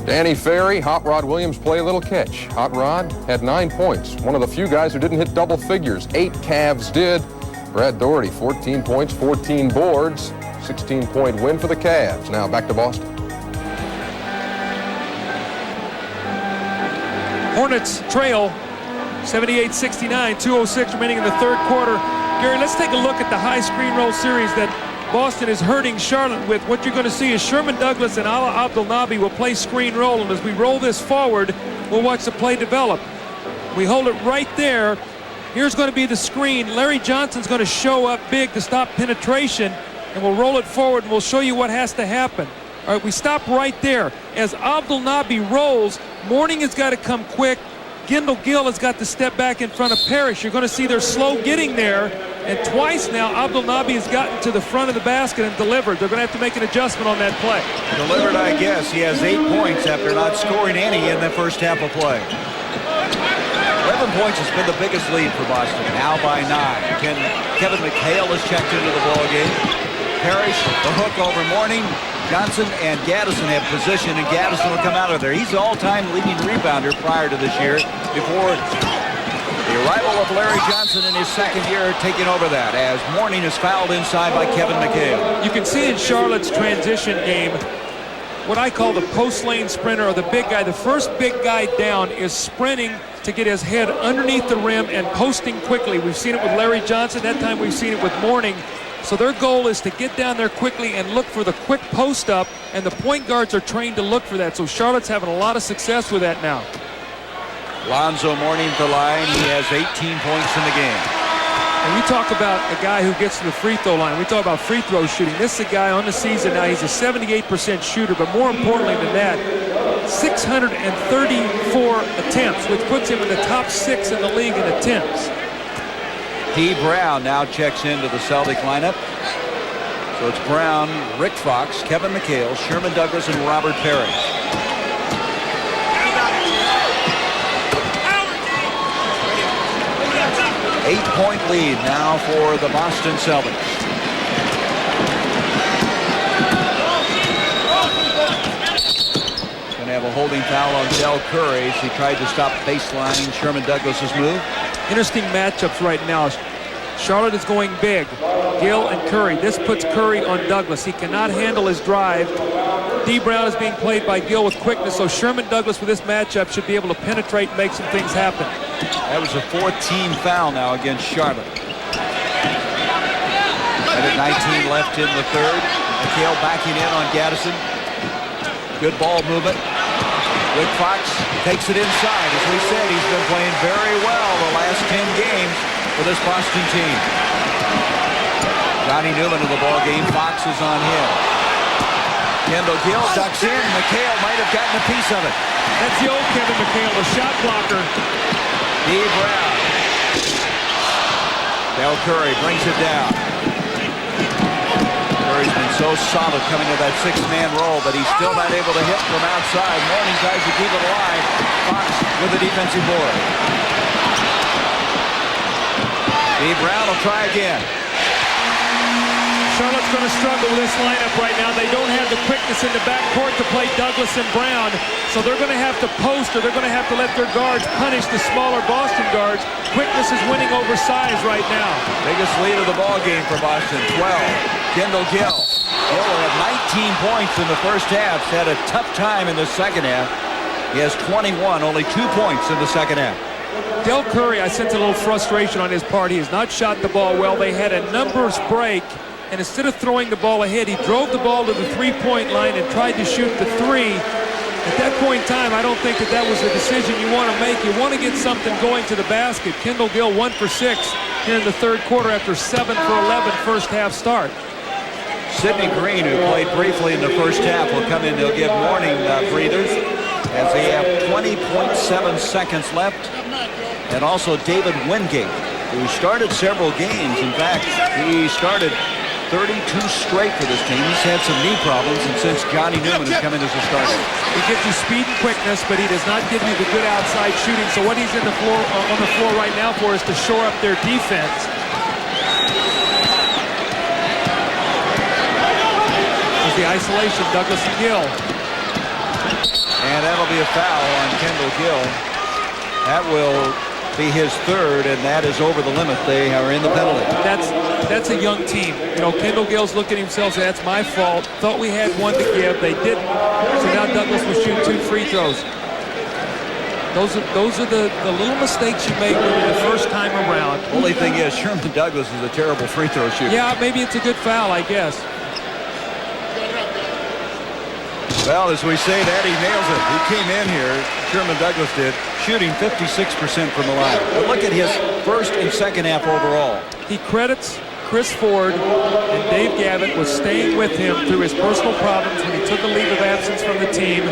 Danny Ferry, Hot Rod Williams play a little catch. Hot Rod had 9 points, one of the few guys who didn't hit double figures. 8 Cavs did. Brad Doherty, 14 points, 14 boards, 16-point win for the Cavs. Now back to Boston. Hornets trail 78-69, 2:06 remaining in the third quarter. Gary, let's take a look at the high screen roll series that Boston is hurting Charlotte with. What you're going to see is Sherman Douglas and Ala Abdelnaby will play screen roll, and as we roll this forward, we'll watch the play develop. We hold it right there. Here's going to be the screen. Larry Johnson's going to show up big to stop penetration, and we'll roll it forward, and we'll show you what has to happen. All right, we stop right there. As Abdelnaby rolls, Mourning has got to come quick. Kendall Gill has got to step back in front of Parrish. You're going to see they're slow getting there. And twice now, Abdelnaby has gotten to the front of the basket and delivered. They're going to have to make an adjustment on that play. Delivered, I guess. He has 8 points after not scoring any in the first half of play. 11 points has been the biggest lead for Boston. Now by 9. Kevin McHale has checked into the ballgame. Parrish, the hook over Mourning. Johnson and Gaddison have position, and Gaddison will come out of there. He's the all-time leading rebounder prior to this year, before the arrival of Larry Johnson in his second year taking over that, as Mourning is fouled inside by Kevin McHale. You can see in Charlotte's transition game what I call the post lane sprinter, or the big guy. The first big guy down is sprinting to get his head underneath the rim and posting quickly. We've seen it with Larry Johnson. That time we've seen it with Mourning. So their goal is to get down there quickly and look for the quick post up, and the point guards are trained to look for that. So Charlotte's having a lot of success with that now. Alonzo Mourning at the line. He has 18 points in the game. And we talk about a guy who gets to the free throw line. We talk about free throw shooting. This is a guy on the season now. He's a 78% shooter, but more importantly than that, 634 attempts, which puts him in the top 6 in the league in attempts. D. Brown now checks into the Celtic lineup. So it's Brown, Rick Fox, Kevin McHale, Sherman Douglas, and Robert Parrish. Eight-point lead now for the Boston Celtics. Going to have a holding foul on Del Curry as he tried to stop baselining Sherman Douglas's move. Interesting matchups right now. Charlotte is going big. Gill and Curry. This puts Curry on Douglas. He cannot handle his drive. D. Brown is being played by Gill with quickness, so Sherman Douglas with this matchup should be able to penetrate and make some things happen. That was a 14 foul now against Charlotte. Minute 19 left in the third. McHale backing in on Gaddison. Good ball movement. Rick Fox takes it inside. As we said, he's been playing very well the last 10 games for this Boston team. Johnny Newman in the ball game. Fox is on him. Kendall Gill ducks in. McHale might have gotten a piece of it. That's the old Kevin McHale, the shot blocker. D. Brown. Del Curry brings it down. Curry's been so solid coming to that six-man roll, but he's still not able to hit from outside. Mourning tries to keep it alive. Fox with the defensive board. D. Brown will try again. Charlotte's going to struggle with this lineup right now. They don't have the quickness in the backcourt to play Douglas and Brown, so they're going to have to post, or they're going to have to let their guards punish the smaller Boston guards. Quickness is winning over size right now. Biggest lead of the ball game for Boston, 12. Kendall Gill. Gill had 19 points in the first half. He's had a tough time in the second half. He has 21, only 2 points in the second half. Del Curry, I sense a little frustration on his part. He has not shot the ball well. They had a numbers break, and instead of throwing the ball ahead, he drove the ball to the three-point line and tried to shoot the three. At that point in time, I don't think that was a decision you want to make. You want to get something going to the basket. Kendall Gill 1 for 6 here in the third quarter after 7 for 11 first half start. Sidney Green, who played briefly in the first half, will come in. They'll give Mourning breathers as they have 20.7 seconds left. And also David Wingate, who started several games. In fact, he started 32 straight for this team. He's had some knee problems, and since Johnny Newman has come in as a starter. He gives you speed and quickness, but he does not give you the good outside shooting. So what he's on the floor right now for is to shore up their defense. There's the isolation, Douglas and Gill. And that'll be a foul on Kendall Gill. That will be his third, and that is over the limit. They are in the penalty. That's a young team. You know, Kendall Gill's looking at himself, saying, that's my fault. Thought we had one to give. They didn't. So now Douglas will shoot 2 free throws. Those are the little mistakes you make the first time around. Only thing is, Sherman Douglas is a terrible free throw shooter. Yeah, maybe it's a good foul, I guess. Well, as we say that, he nails it. He came in here, Sherman Douglas did, shooting 56% from the line. But look at his first and second half overall. He credits Chris Ford and Dave Gavitt with staying with him through his personal problems when he took a leave of absence from the team.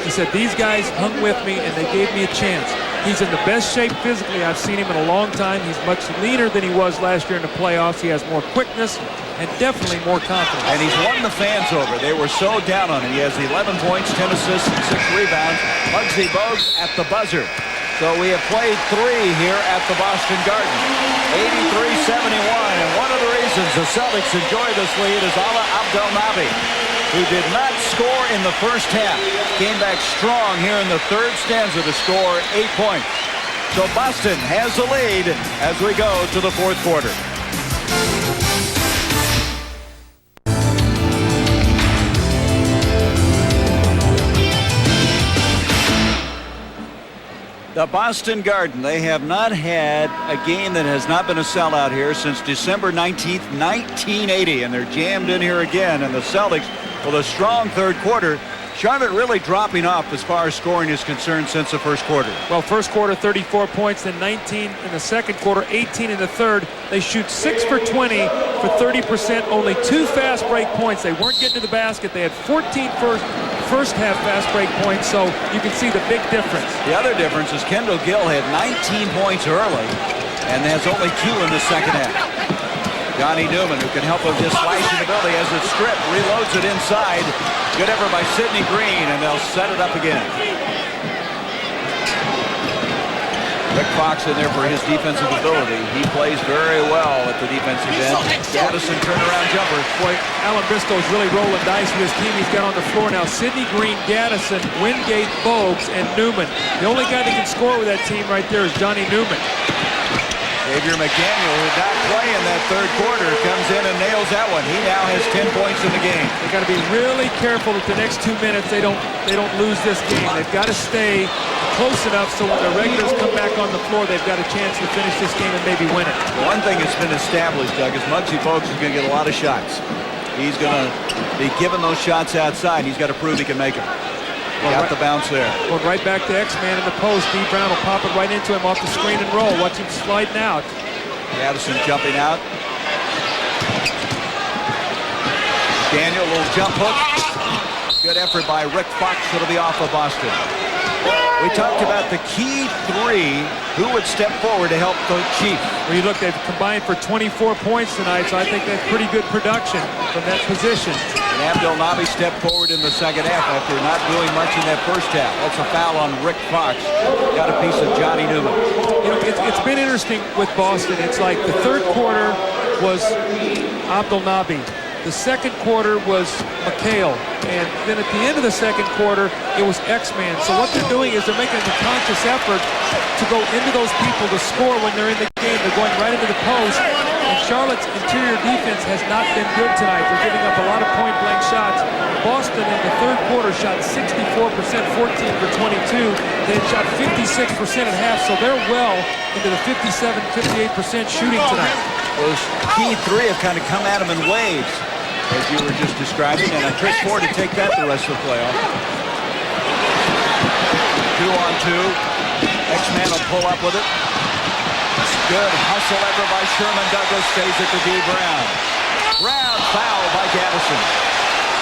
He said, these guys hung with me and they gave me a chance. He's in the best shape physically I've seen him in a long time. He's much leaner than he was last year in the playoffs. He has more quickness and definitely more confidence. And he's won the fans over. They were so down on him. He has 11 points, 10 assists, and 6 rebounds. Muggsy Bogues at the buzzer. So we have played 3 here at the Boston Garden. 83-71. And one of the reasons the Celtics enjoy this lead is Ala Abdelnaby, who did not score in the first half. Came back strong here in the third stanza to score 8 points. So Boston has the lead as we go to the fourth quarter. The Boston Garden, they have not had a game that has not been a sellout here since December 19th, 1980, and they're jammed in here again. And the Celtics, with a strong third quarter, Charlotte really dropping off as far as scoring is concerned since the first quarter. Well, first quarter, 34 points, then 19 in the second quarter, 18 in the third. They shoot 6 for 20 for 30%, only 2 fast break points. They weren't getting to the basket. They had 14 first half fast break points, so you can see the big difference. The other difference is Kendall Gill had 19 points early and has only 2 in the second half. Johnny Newman, who can help with his slashing ability, has it stripped, reloads it inside. Good effort by Sidney Green, and they'll set it up again. Rick Fox in there for his defensive ability. He plays very well at the defensive end. Gaddison turnaround jumper. Boy, Alan Briscoe's really rolling dice with his team he's got on the floor now. Sidney Green, Gaddison, Wingate, Bogues, and Newman. The only guy that can score with that team right there is Johnny Newman. Xavier McDaniel, who did not play in that third quarter, comes in and nails that one. He now has 10 points in the game. They got to be really careful that the next 2 minutes they don't lose this game. They've got to stay close enough so when the regulars come back on the floor, they've got a chance to finish this game and maybe win it. One thing that's been established, Doug, is Muggsy Bogues is going to get a lot of shots. He's going to be given those shots outside. He's got to prove he can make them. Got the bounce there. Going right back to X-Man in the post. D. Brown will pop it right into him off the screen and roll. Watch him sliding out. Addison jumping out. Daniel, little jump hook. Good effort by Rick Fox. It'll be off of Boston. We talked about the key three. Who would step forward to help the Chief? Well, you look, they've combined for 24 points tonight, so I think that's pretty good production from that position. And Abdel Nabi stepped forward in the second half after not doing much in that first half. That's a foul on Rick Fox. Got a piece of Johnny Newman. You know, it's been interesting with Boston. It's like the third quarter was Abdel Nabi. The second quarter was McHale, and then at the end of the second quarter, it was X-Man. So what they're doing is they're making a conscious effort to go into those people to score when they're in the game. They're going right into the post, and Charlotte's interior defense has not been good tonight. They're giving up a lot of point-blank shots. Boston in the third quarter shot 64%, 14 for 22. They had shot 56% at half, so they're well into the 57, 58% shooting tonight. Those key three have kind of come at them in waves, as you were just describing, and I trick Ford to take that the rest of the playoff. 2-on-2. X-Man will pull up with it. Good hustle effort by Sherman Douglas. Stays it to D. Brown. Brown fouled by Gaddison.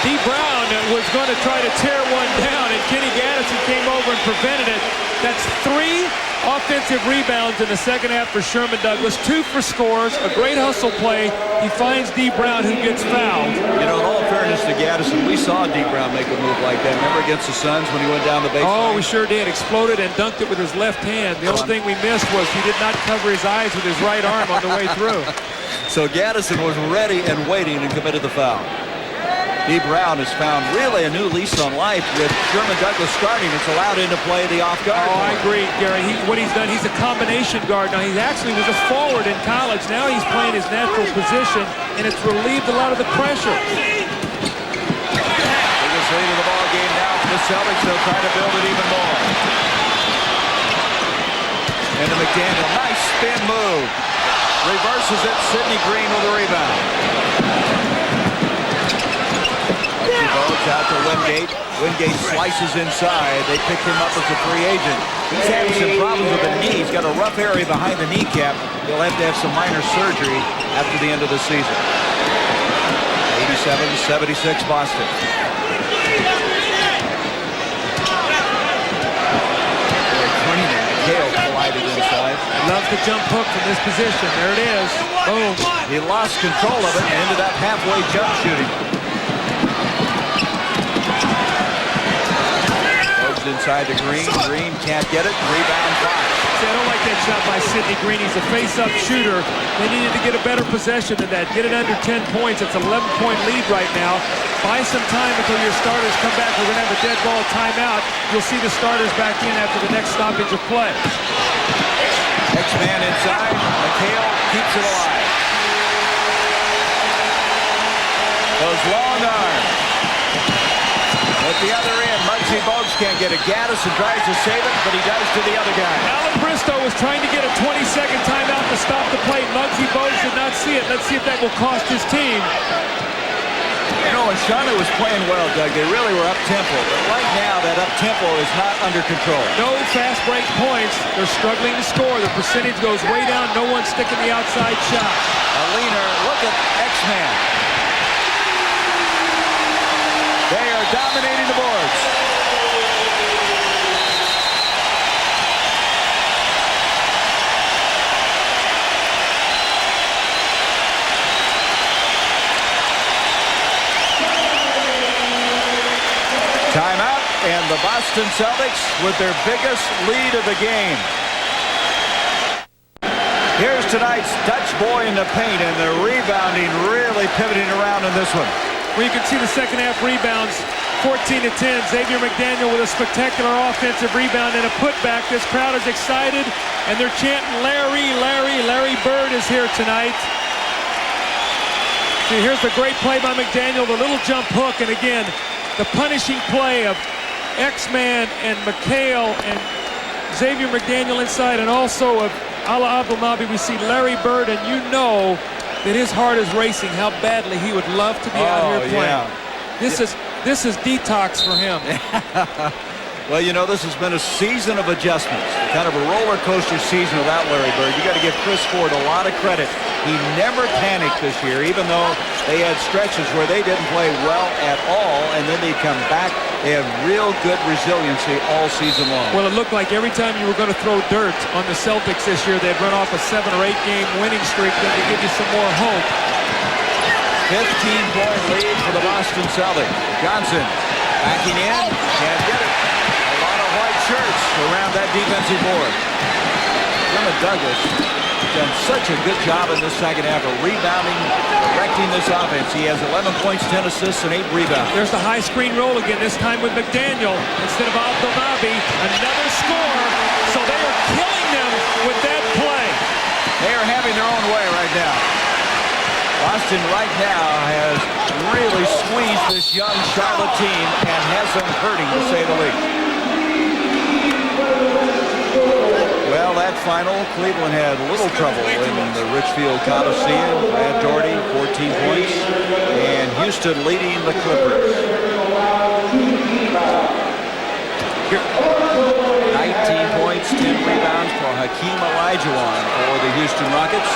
D. Brown was going to try to tear one down, and Kenny Gaddison came over and prevented it. That's 3 offensive rebounds in the second half for Sherman Douglas. 2 for scores, a great hustle play. He finds D. Brown, who gets fouled. You know, in all fairness to Gaddison, we saw D. Brown make a move like that. Remember against the Suns when he went down the baseline? Oh, we sure did. Exploded and dunked it with his left hand. The only thing we missed was he did not cover his eyes with his right arm on the way through. So Gaddison was ready and waiting and committed the foul. D. Brown has found really a new lease on life with Sherman Douglas starting. It's allowed him to play the off guard. Oh, I agree, Gary. What he's done, he's a combination guard. Now, he actually was a forward in college. Now he's playing his natural position, and it's relieved a lot of the pressure. Biggest lead of the ball game now for the Celtics. They'll try to build it even more. Into McDaniel. Nice spin move. Reverses it. Sidney Green with a rebound. Bogues out to Wingate. Wingate slices inside. They picked him up as a free agent. He's having some problems with the knee. He's got a rough area behind the kneecap. He'll have to have some minor surgery after the end of the season. 87-76 Boston. Gill collided inside. Loves the jump hook from this position. There it is. Boom. He lost control of it and ended up halfway jump shooting. Inside to Green. Green can't get it. Rebound Fox. See, I don't like that shot by Sidney Green. He's a face-up shooter. They needed to get a better possession than that. Get it under 10 points. It's an 11-point lead right now. Buy some time until your starters come back. We're going to have a dead ball timeout. You'll see the starters back in after the next stoppage of play. X-Man inside. McHale keeps it alive. Those long arms. At the other end, Muggsy Bogues can't get it. Gaddison tries to save it, but he does to the other guy. Alan Bristow was trying to get a 20-second timeout to stop the play. Muggsy Bogues did not see it. Let's see if that will cost his team. You know, when Shawnee was playing well, Doug, they really were up-tempo. But right now, that up-tempo is not under control. No fast break points. They're struggling to score. The percentage goes way down. No one's sticking the outside shot. A leaner. Look at X-Man. They are dominating the boards. Timeout, and the Boston Celtics with their biggest lead of the game. Here's tonight's Dutch boy in the paint, and they're rebounding, really pivoting around in this one. Well, you can see the second half rebounds, 14-10. Xavier McDaniel with a spectacular offensive rebound and a putback. This crowd is excited, and they're chanting, Larry, Larry, Larry Bird is here tonight. See, here's the great play by McDaniel, the little jump hook, and again, the punishing play of X-Man and McHale and Xavier McDaniel inside, and also of Ala Abdelnaby, we see Larry Bird, and you know that his heart is racing, how badly he would love to be out here playing. Yeah. This is detox for him. Well, you know, this has been a season of adjustments, kind of a roller coaster season without Larry Bird. You got to give Chris Ford a lot of credit. He never panicked this year, even though they had stretches where they didn't play well at all, and then they'd come back. They have real good resiliency all season long. Well, it looked like every time you were going to throw dirt on the Celtics this year, they'd run off a 7 or 8 game winning streak that would give you some more hope. 15-point lead for the Boston Celtics. Johnson backing in, can't get it. A lot of white shirts around that defensive board. Sherman Douglas done such a good job in this second half of rebounding, directing this offense. He has 11 points, 10 assists, and 8 rebounds. There's the high screen roll again, this time with McDaniel instead of Abdelnaby. Another score, so they are killing them with that play. They are having their own way right now. Boston right now has really squeezed this young Charlotte team and has them hurting, to say the least. Well, that final, Cleveland had little trouble in the Richfield Coliseum. Brad Daugherty, 14 points, and Houston leading the Clippers. 19 points, 10 rebounds for Hakeem Olajuwon for the Houston Rockets.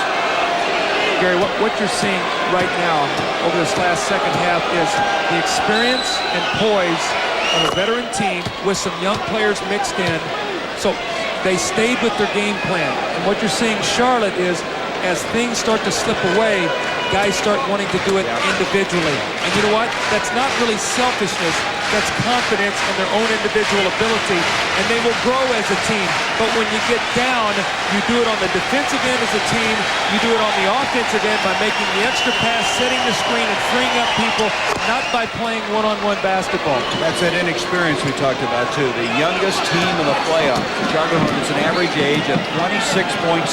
Gary, what you're seeing right now over this last second half is the experience and poise of a veteran team with some young players mixed in. So they stayed with their game plan. And what you're seeing, Charlotte, is as things start to slip away, guys start wanting to do it individually. And you know what? That's not really selfishness. That's confidence in their own individual ability, and they will grow as a team. But when you get down, you do it on the defensive end as a team. You do it on the offensive end by making the extra pass, setting the screen, and freeing up people, not by playing one-on-one basketball. That's that inexperience we talked about, too. The youngest team in the playoffs. The Charlotte Hornets, an average age of 26.6.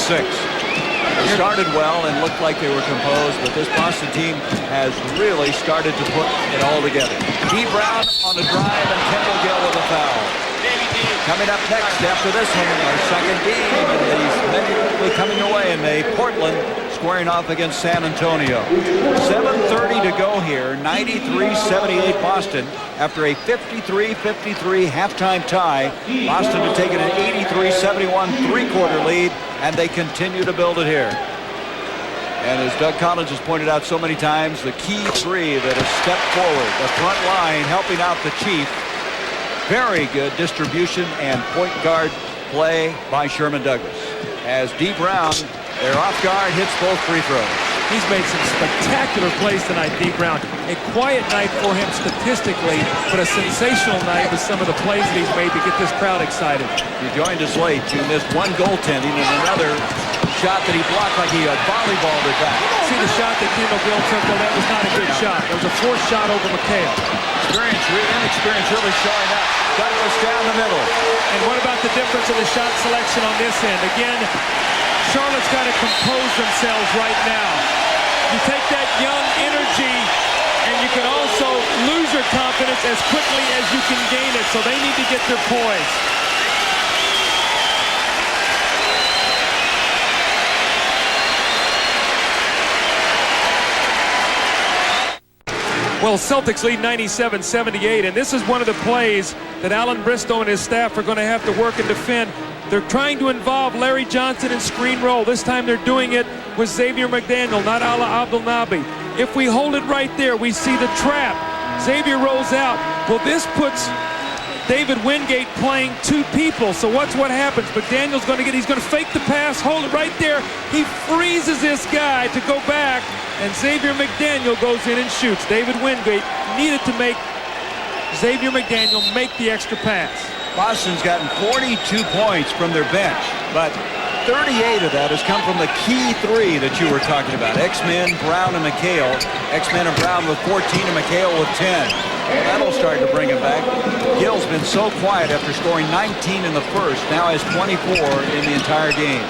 They started well and looked like they were composed, but this Boston team has really started to put it all together. D. Brown on the drive and Kendall Gill with a foul. Coming up next after this one, our second game, and he's coming away in a Portland squaring off against San Antonio. 7:30 to go here, 93-78 Boston. After a 53-53 halftime tie, Boston had taken an 83-71 three-quarter lead, and they continue to build it here. And as Doug Collins has pointed out so many times, the key three that have stepped forward, the front line helping out the Chief. Very good distribution and point guard play by Sherman Douglas. As D. Brown, they're off guard, hits both free throws. He's made some spectacular plays tonight, D. Brown. A quiet night for him statistically, but a sensational night with some of the plays that he's made to get this crowd excited. You joined us late. You missed one goaltending and another shot that he blocked like he had volleyballed it back. See the shot that Kendall Gill took, though, that was not a good shot. It was a forced shot over McHale. Inexperience really showing up. Douglas down the middle. And what about the difference in the shot selection on this end? Again, Charlotte's got to compose themselves right now. You take that young energy, and you can also lose your confidence as quickly as you can gain it, so they need to get their poise. Well, Celtics lead 97-78, and this is one of the plays that Alan Bristow and his staff are going to have to work and defend. They're trying to involve Larry Johnson in screen roll. This time they're doing it with Xavier McDaniel, not Ala Abdelnaby. If we hold it right there, we see the trap. Xavier rolls out. Well, this puts David Wingate playing two people. So what happens? McDaniel's going to he's going to fake the pass, hold it right there. He freezes this guy to go back, and Xavier McDaniel goes in and shoots. David Wingate needed to make Xavier McDaniel make the extra pass. Boston's gotten 42 points from their bench, but 38 of that has come from the key three that you were talking about. X-Men, Brown, and McHale. X-Men and Brown with 14 and McHale with 10. Well, that'll start to bring him back. Gill's been so quiet after scoring 19 in the first, now has 24 in the entire game.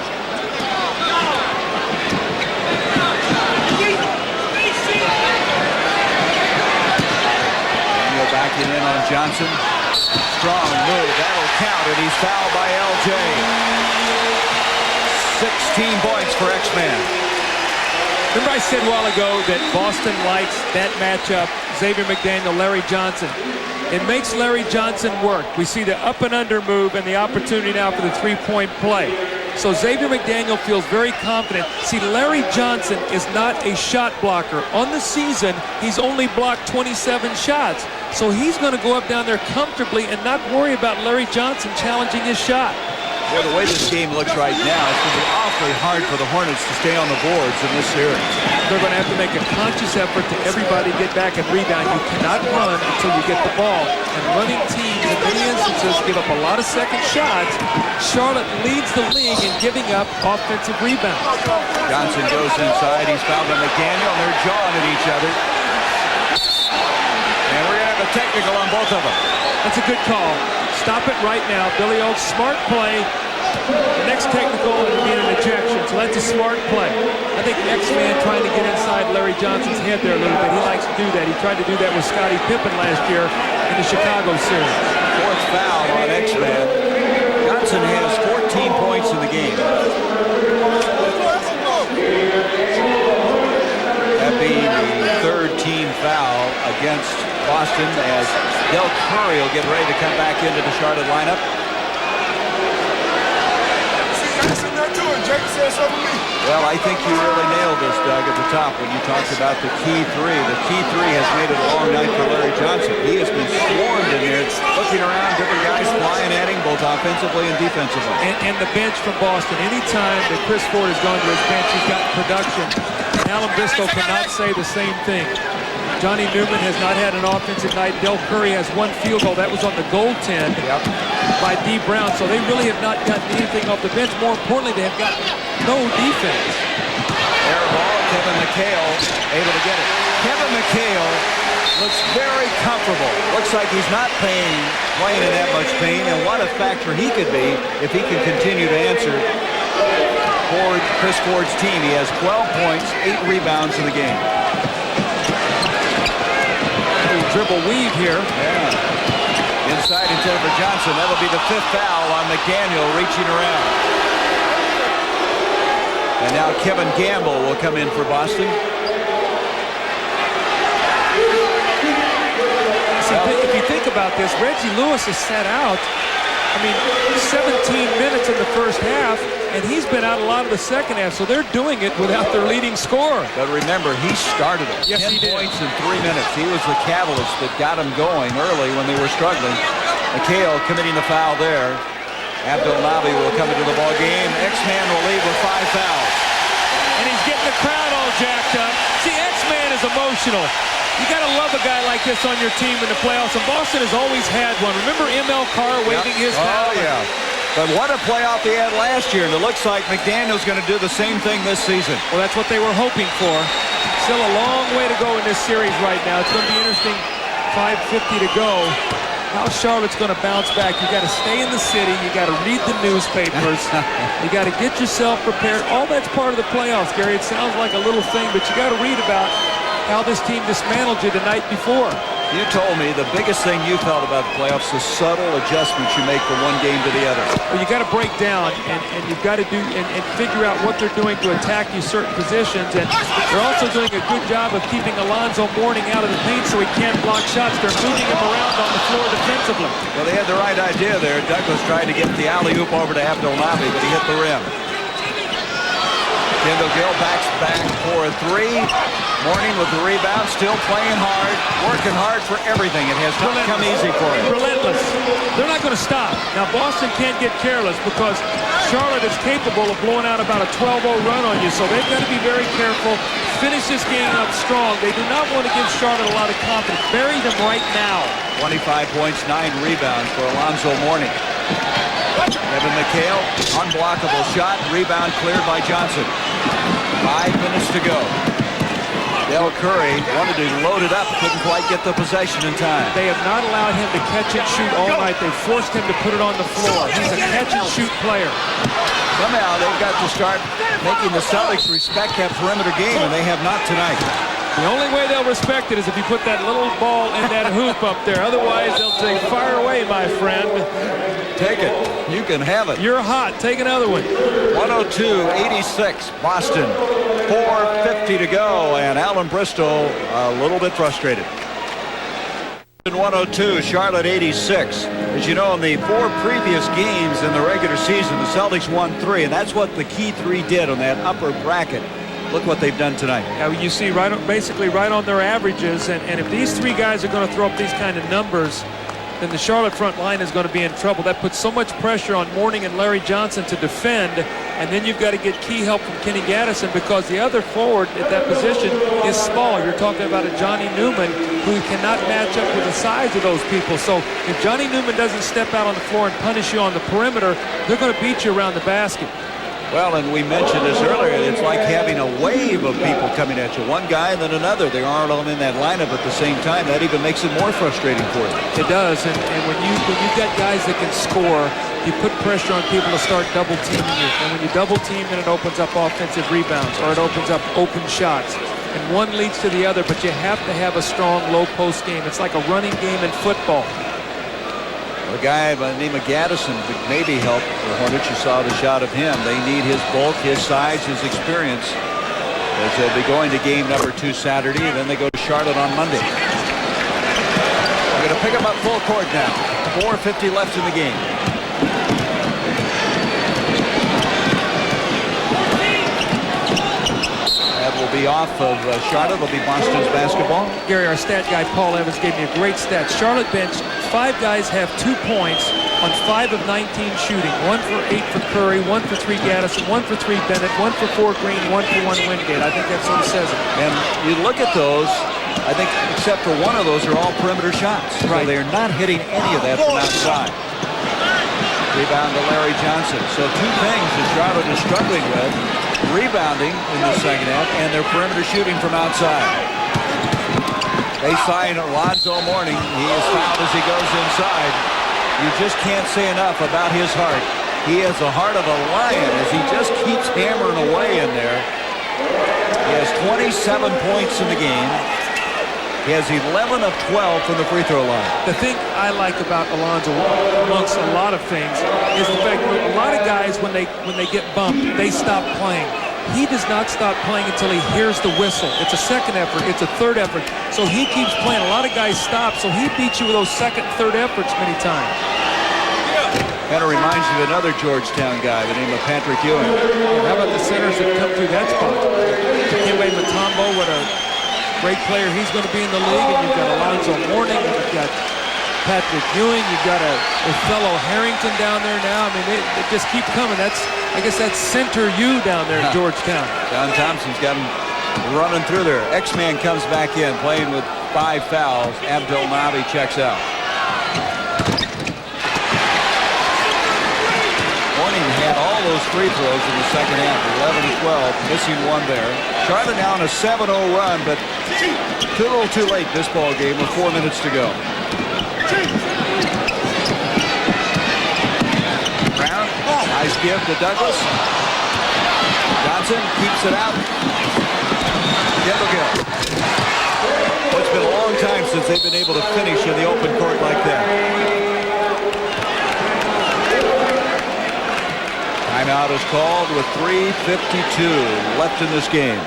Daniel backing in on Johnson. Strong move, that'll count, and he's fouled by LJ. points for X-Man. Remember I said a while ago that Boston likes that matchup, Xavier McDaniel, Larry Johnson. It makes Larry Johnson work. We see the up and under move and the opportunity now for the three-point play. So Xavier McDaniel feels very confident. See, Larry Johnson is not a shot blocker. On the season, he's only blocked 27 shots. So he's going to go up down there comfortably and not worry about Larry Johnson challenging his shot. Well, the way this game looks right now, it's going to be awfully hard for the Hornets to stay on the boards in this series. They're going to have to make a conscious effort to everybody get back and rebound. You cannot run until you get the ball. And running teams, in many instances, give up a lot of second shots. Charlotte leads the league in giving up offensive rebounds. Johnson goes inside. He's fouled by McDaniel, and they're jawing at each other. And we're going to have a technical on both of them. That's a good call. Stop it right now. Billy Oates, smart play. The next technical will be an ejection, so that's a smart play. I think X-Man trying to get inside Larry Johnson's head there a little bit. He likes to do that. He tried to do that with Scottie Pippen last year in the Chicago series. Fourth foul on X-Man. Johnson has 14 points in the game. That being the third team foul against Boston as Del Curry will get ready to come back into the Charlotte lineup. Well, I think you really nailed this, Doug, at the top when you talked about the key three. The key three has made it a long night for Larry Johnson. He has been swarmed in there, looking around, different guys flying at him, both offensively and defensively. And the bench from Boston. Anytime that Chris Ford has gone to his bench, he's got production. And Alan Bristol cannot say the same thing. Johnny Newman has not had an offensive night. Del Curry has one field goal. That was on the goaltend by D. Brown. So they really have not gotten anything off the bench. More importantly, they have gotten no defense. Air ball, Kevin McHale able to get it. Kevin McHale looks very comfortable. Looks like he's not playing in that much pain. And what a factor he could be if he can continue to answer for Chris Ford's team. He has 12 points, 8 rebounds in the game. Dribble weave here. Yeah. Inside intended for Johnson. That'll be the fifth foul on McDaniel reaching around. And now Kevin Gamble will come in for Boston. See, if you think about this, Reggie Lewis is set out. I mean, 17 minutes in the first half, and he's been out a lot of the second half, so they're doing it without their leading scorer. But remember, he started it. Yes, 10 he did. points in 3 minutes. He was the catalyst that got him going early when they were struggling. McHale committing the foul there. Abdel-Nabi will come into the ball game. X-Man will lead with 5 fouls. And he's getting the crowd all jacked up. See, X-Man is emotional. You got to love a guy like this on your team in the playoffs, and Boston has always had one. Remember ML Carr waving his hat? Oh, yeah. But what a playoff they had last year, and it looks like McDaniel's going to do the same thing this season. Well, that's what they were hoping for. Still a long way to go in this series right now. It's going to be interesting. 5:50 to go. How Charlotte's going to bounce back. You got to stay in the city. You got to read the newspapers. You got to get yourself prepared. All that's part of the playoffs, Gary. It sounds like a little thing, but you got to read about how this team dismantled you the night before. You told me the biggest thing you felt about the playoffs is subtle adjustments you make from one game to the other. Well, you got to break down, and you've got to do and figure out what they're doing to attack you certain positions. And they're also doing a good job of keeping Alonzo Mourning out of the paint so he can't block shots. They're moving him around on the floor defensively. Well, they had the right idea there. Douglas tried to get the alley-oop over to Abdel-Nabi, but he hit the rim. Kendall Gill backs back for a 3. Mourning with the rebound, still playing hard, working hard for everything. It has not come easy for him. Relentless. They're not going to stop. Now, Boston can't get careless because Charlotte is capable of blowing out about a 12-0 run on you, so they've got to be very careful. Finish this game up strong. They do not want to give Charlotte a lot of confidence. Bury them right now. 25 points, 9 rebounds for Alonzo Mourning. Kevin McHale, unblockable shot, rebound cleared by Johnson. 5 minutes to go. Del Curry wanted to load it up, couldn't quite get the possession in time. They have not allowed him to catch and shoot all night. They forced him to put it on the floor. He's a catch and shoot player. Somehow they've got to start making the Celtics respect that perimeter game, and they have not tonight. The only way they'll respect it is if you put that little ball in that hoop up there. Otherwise, they'll say, fire away, my friend. Take it. You can have it. You're hot. Take another one. 102-86, Boston. 4:50 to go, and Allen Bristol a little bit frustrated. 102, Charlotte 86. As you know, in the 4 previous games in the regular season, the Celtics won 3, and that's what the key 3 did on that upper bracket. Look what they've done tonight. Yeah, you see basically right on their averages, and if these 3 guys are going to throw up these kind of numbers, then the Charlotte front line is going to be in trouble. That puts so much pressure on Mourning and Larry Johnson to defend, and then you've got to get key help from Kenny Gaddison because the other forward at that position is small. You're talking about a Johnny Newman who cannot match up with the size of those people. So if Johnny Newman doesn't step out on the floor and punish you on the perimeter, they're going to beat you around the basket. Well, and we mentioned this earlier, it's like having a wave of people coming at you. One guy and then another. They aren't all in that lineup at the same time. That even makes it more frustrating for you. It does, and when you've got guys that can score, you put pressure on people to start double teaming you. And when you double team, then it opens up offensive rebounds or it opens up open shots. And one leads to the other, but you have to have a strong low post game. It's like a running game in football. A guy by the name of Gaddison could maybe help the Hornets. You saw the shot of him. They need his bulk, his size, his experience as they'll be going to game number 2 Saturday. Then they go to Charlotte on Monday. They're going to pick him up full court now. 4:50 left in the game. That will be off of Charlotte. It'll be Boston's basketball. Gary, our stat guy Paul Evans gave me a great stat. Charlotte bench, 5 guys have 2 points on 5 of 19 shooting. 1 for 8 for Curry, 1 for 3 Gaddison, 1 for 3 Bennett, 1 for 4 Green, 1 for 1 Wingate. I think that sort of says it. And you look at those, I think except for one of those are all perimeter shots. Right. So they're not hitting any of that from outside. Rebound to Larry Johnson. So 2 things that Charlotte is struggling with. Rebounding in the second half and their perimeter shooting from outside. They sign Alonzo Mourning. He is fouled as he goes inside. You just can't say enough about his heart. He has the heart of a lion as he just keeps hammering away in there. He has 27 points in the game. He has 11 of 12 from the free throw line. The thing I like about Alonzo, amongst a lot of things, is the fact that a lot of guys, when they get bumped, they stop playing. He does not stop playing until he hears the whistle. It's a second effort. It's a third effort. So he keeps playing. A lot of guys stop, so he beats you with those second, third efforts many times. Kind of reminds you of another Georgetown guy, the name of Patrick Ewing. How about the centers that come through that spot? Dikembe Mutombo, what a great player he's going to be in the league. And you've got Alonzo Mourning, you've got Patrick Ewing, you've got a fellow Harrington down there now. I mean, they just keep coming. I guess that's center U down there at Georgetown. John Thompson's got him running through there. X-Man comes back in, playing with 5 fouls. Abdul Nabi checks out. Mourning had all those free throws in the second half, 11 of 12, missing one there. Charlotte now on a 7-0 run, but a little too late this ball game with 4 minutes to go. Brown, nice give to Douglas. Johnson keeps it out. Kendall Gill. It's been a long time since they've been able to finish in the open court like that. Timeout is called with 3:52 left in this game.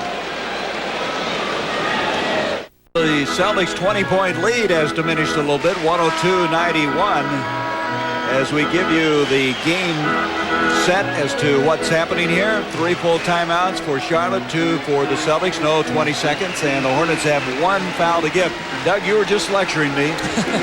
The Celtics' 20-point lead has diminished a little bit, 102-91, as we give you the game set as to what's happening here. 3 full timeouts for Charlotte, 2 for the Celtics, no 20 seconds, and the Hornets have 1 foul to give. Doug, you were just lecturing me.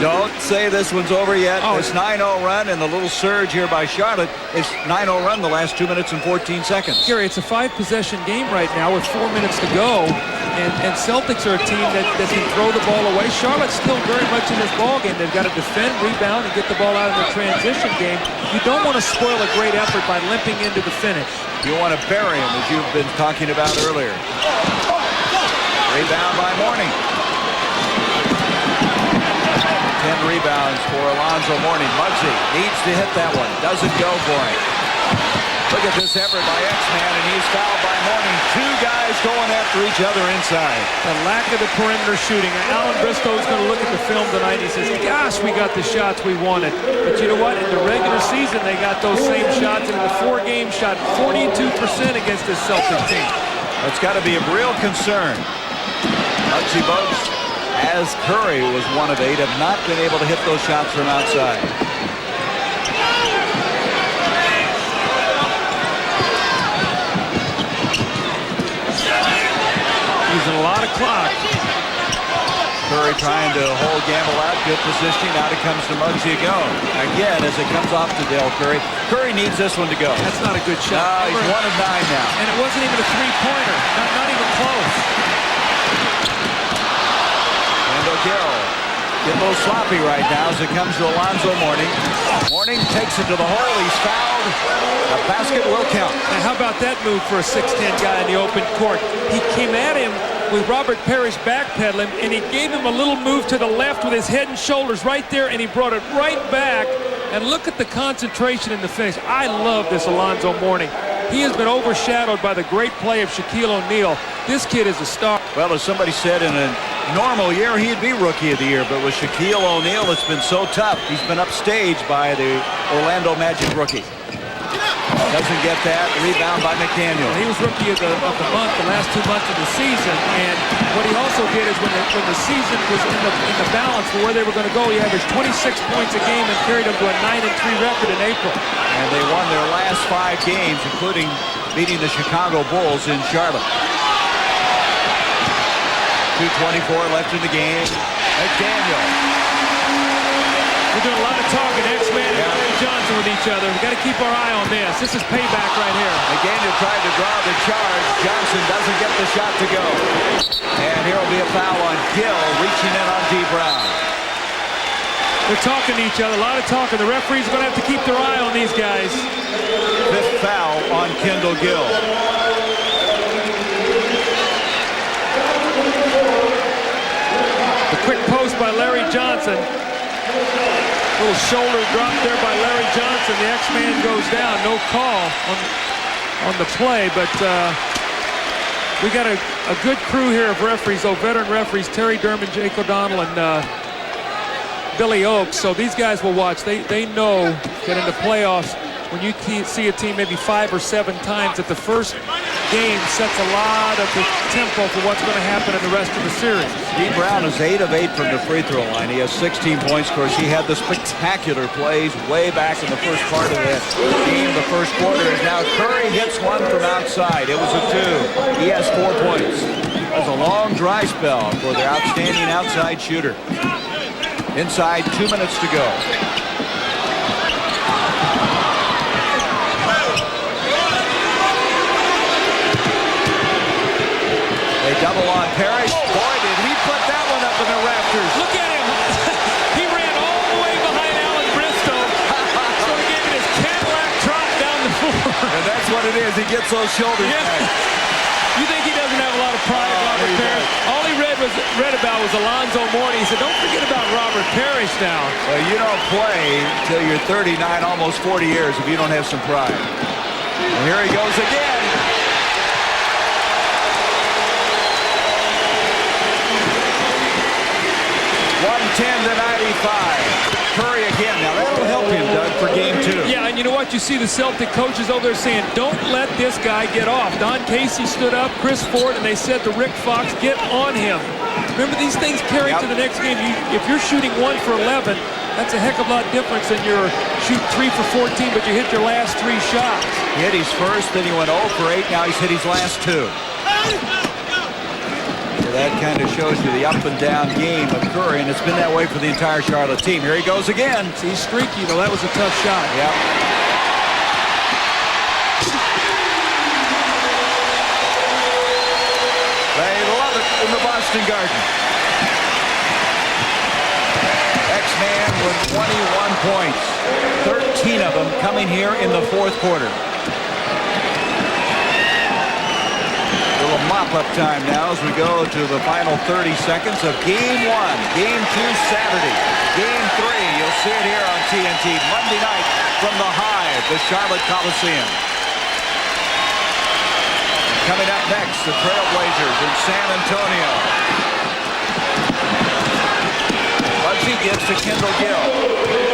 Don't say this one's over yet. This 9-0 run and the little surge here by Charlotte. It's 9-0 run the last 2 minutes and 14 seconds. Gary, it's a 5-possession game right now with 4 minutes to go. And Celtics are a team that can throw the ball away. Charlotte's still very much in this ball game. They've got to defend, rebound, and get the ball out in the transition game. You don't want to spoil a great effort by limping into the finish. You want to bury him, as you've been talking about earlier. Rebound by Mourning. 10 rebounds for Alonzo Mourning. Muggsy needs to hit that one. Doesn't go for him. Look at this effort by X-Man, and he's fouled by Mourning. Two guys going after each other inside. The lack of the perimeter shooting. Alan Bristow's going to look at the film tonight. He says, gosh, we got the shots we wanted. But you know what? In the regular season, they got those same shots. And in the 4-game shot, 42% against this Celtics team. That's got to be a real concern. Muggsy Bogues, as Curry was 1 of 8, have not been able to hit those shots from outside. Using a lot of clock. Curry trying to hold Gamble out. Good positioning. Out it comes to Muggsy again. Again, as it comes off to Dale Curry. Curry needs this one to go. That's not a good shot. He's 1 of 9 now. And it wasn't even a three-pointer. Not even close. Kendall Gill. Getting a little sloppy right now as it comes to Alonzo Mourning. Mourning takes it to the hole. He's fouled. The basket will count. Now, how about that move for a 6'10 guy in the open court? He came at him with Robert Parrish backpedaling, and he gave him a little move to the left with his head and shoulders right there, and he brought it right back. And look at the concentration in the finish. I love this Alonzo Mourning. He has been overshadowed by the great play of Shaquille O'Neal. This kid is a star. Well, as somebody said, in a normal year, he'd be Rookie of the Year. But with Shaquille O'Neal, it's been so tough. He's been upstaged by the Orlando Magic rookie. Doesn't get that. Rebound by McDaniel. He was Rookie of the Month the last 2 months of the season. And what he also did is when the season was in the balance for where they were going to go, he averaged 26 points a game and carried them to a 9-3 record in April. And they won their last 5 games, including beating the Chicago Bulls in Charlotte. 2:24 left in the game. McDaniel. We're doing a lot of talking, X-Man and Larry Johnson with each other. We've got to keep our eye on this. This is payback right here. McDaniel tried to draw the charge. Johnson doesn't get the shot to go. And here will be a foul on Gill, reaching in on D. Brown. They're talking to each other, a lot of talking. The referees are going to have to keep their eye on these guys. 5th foul on Kendall Gill. The quick post by Larry Johnson. Little shoulder drop there by Larry Johnson. The X-Man goes down. No call on the play, but we got a good crew here of referees, veteran referees, Terry Durman, Jake O'Donnell, and Billy Oakes. So these guys will watch. They know that in the playoffs, when you see a team maybe 5 or 7 times, that the first game sets a lot of the tempo for what's going to happen in the rest of the series. D. Brown is 8 of 8 from the free throw line. He has 16 points. Of course, he had the spectacular plays way back in the first part of the game, the first quarter. And now Curry hits one from outside. It was a 2. He has 4 points. That was a long dry spell for their outstanding outside shooter. Inside, 2 minutes to go. They double on Parrish. Boy, did he put that one up in the rafters. Look at him. He ran all the way behind Alan Bristow. So he gave it his Cadillac trot down the floor. And that's what it is. He gets those shoulders back. You think he doesn't have a lot of pride, Robert Parrish? All he read about was Alonzo Mourning. He said, don't forget about Robert Parrish now. Well, you don't play till you're 39, almost 40 years if you don't have some pride. And here he goes again. 110-95. Curry again. Now that'll help him, Doug, for game 2. Yeah, and you know what? You see the Celtic coaches over there saying, don't let this guy get off. Don Casey stood up, Chris Ford, and they said to Rick Fox, get on him. Remember, these things carry to the next game. If you're shooting 1 for 11, that's a heck of a lot difference than you're shoot 3 for 14, but you hit your last 3 shots. He hit his first, then he went 0 for 8. Now he's hit his last 2. So that kind of shows you the up and down game of Curry, and it's been that way for the entire Charlotte team. Here he goes again. He's streaky, though. That was a tough shot. Yep. They love it in the Boston Garden. X-Man with 21 points. 13 of them coming here in the 4th quarter. Mop-up time now as we go to the final 30 seconds of Game 1. Game 2 Saturday. Game 3, you'll see it here on TNT Monday night from the Hive, the Charlotte Coliseum. Coming up next, the Trailblazers in San Antonio. Bugsy gives to Kendall Gill.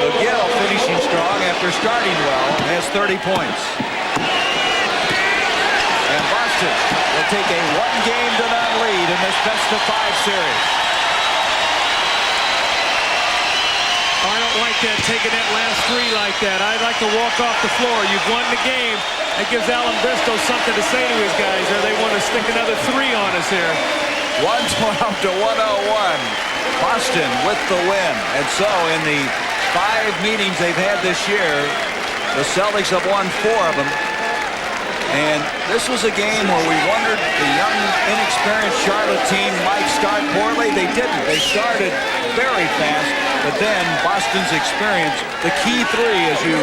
So Gill finishing strong after starting well, has 30 points. And Boston will take a 1-game-to-none lead in this best-of-5 series. I don't like that, taking that last three like that. I'd like to walk off the floor. You've won the game. That gives Alan Bristow something to say to his guys, or they want to stick another three on us here. 112 to 101. Boston with the win. And so in the 5 meetings they've had this year, the Celtics have won 4 of them. And this was a game where we wondered the young, inexperienced Charlotte team might start poorly. They didn't. They started very fast, but then Boston's experience, the key three, as you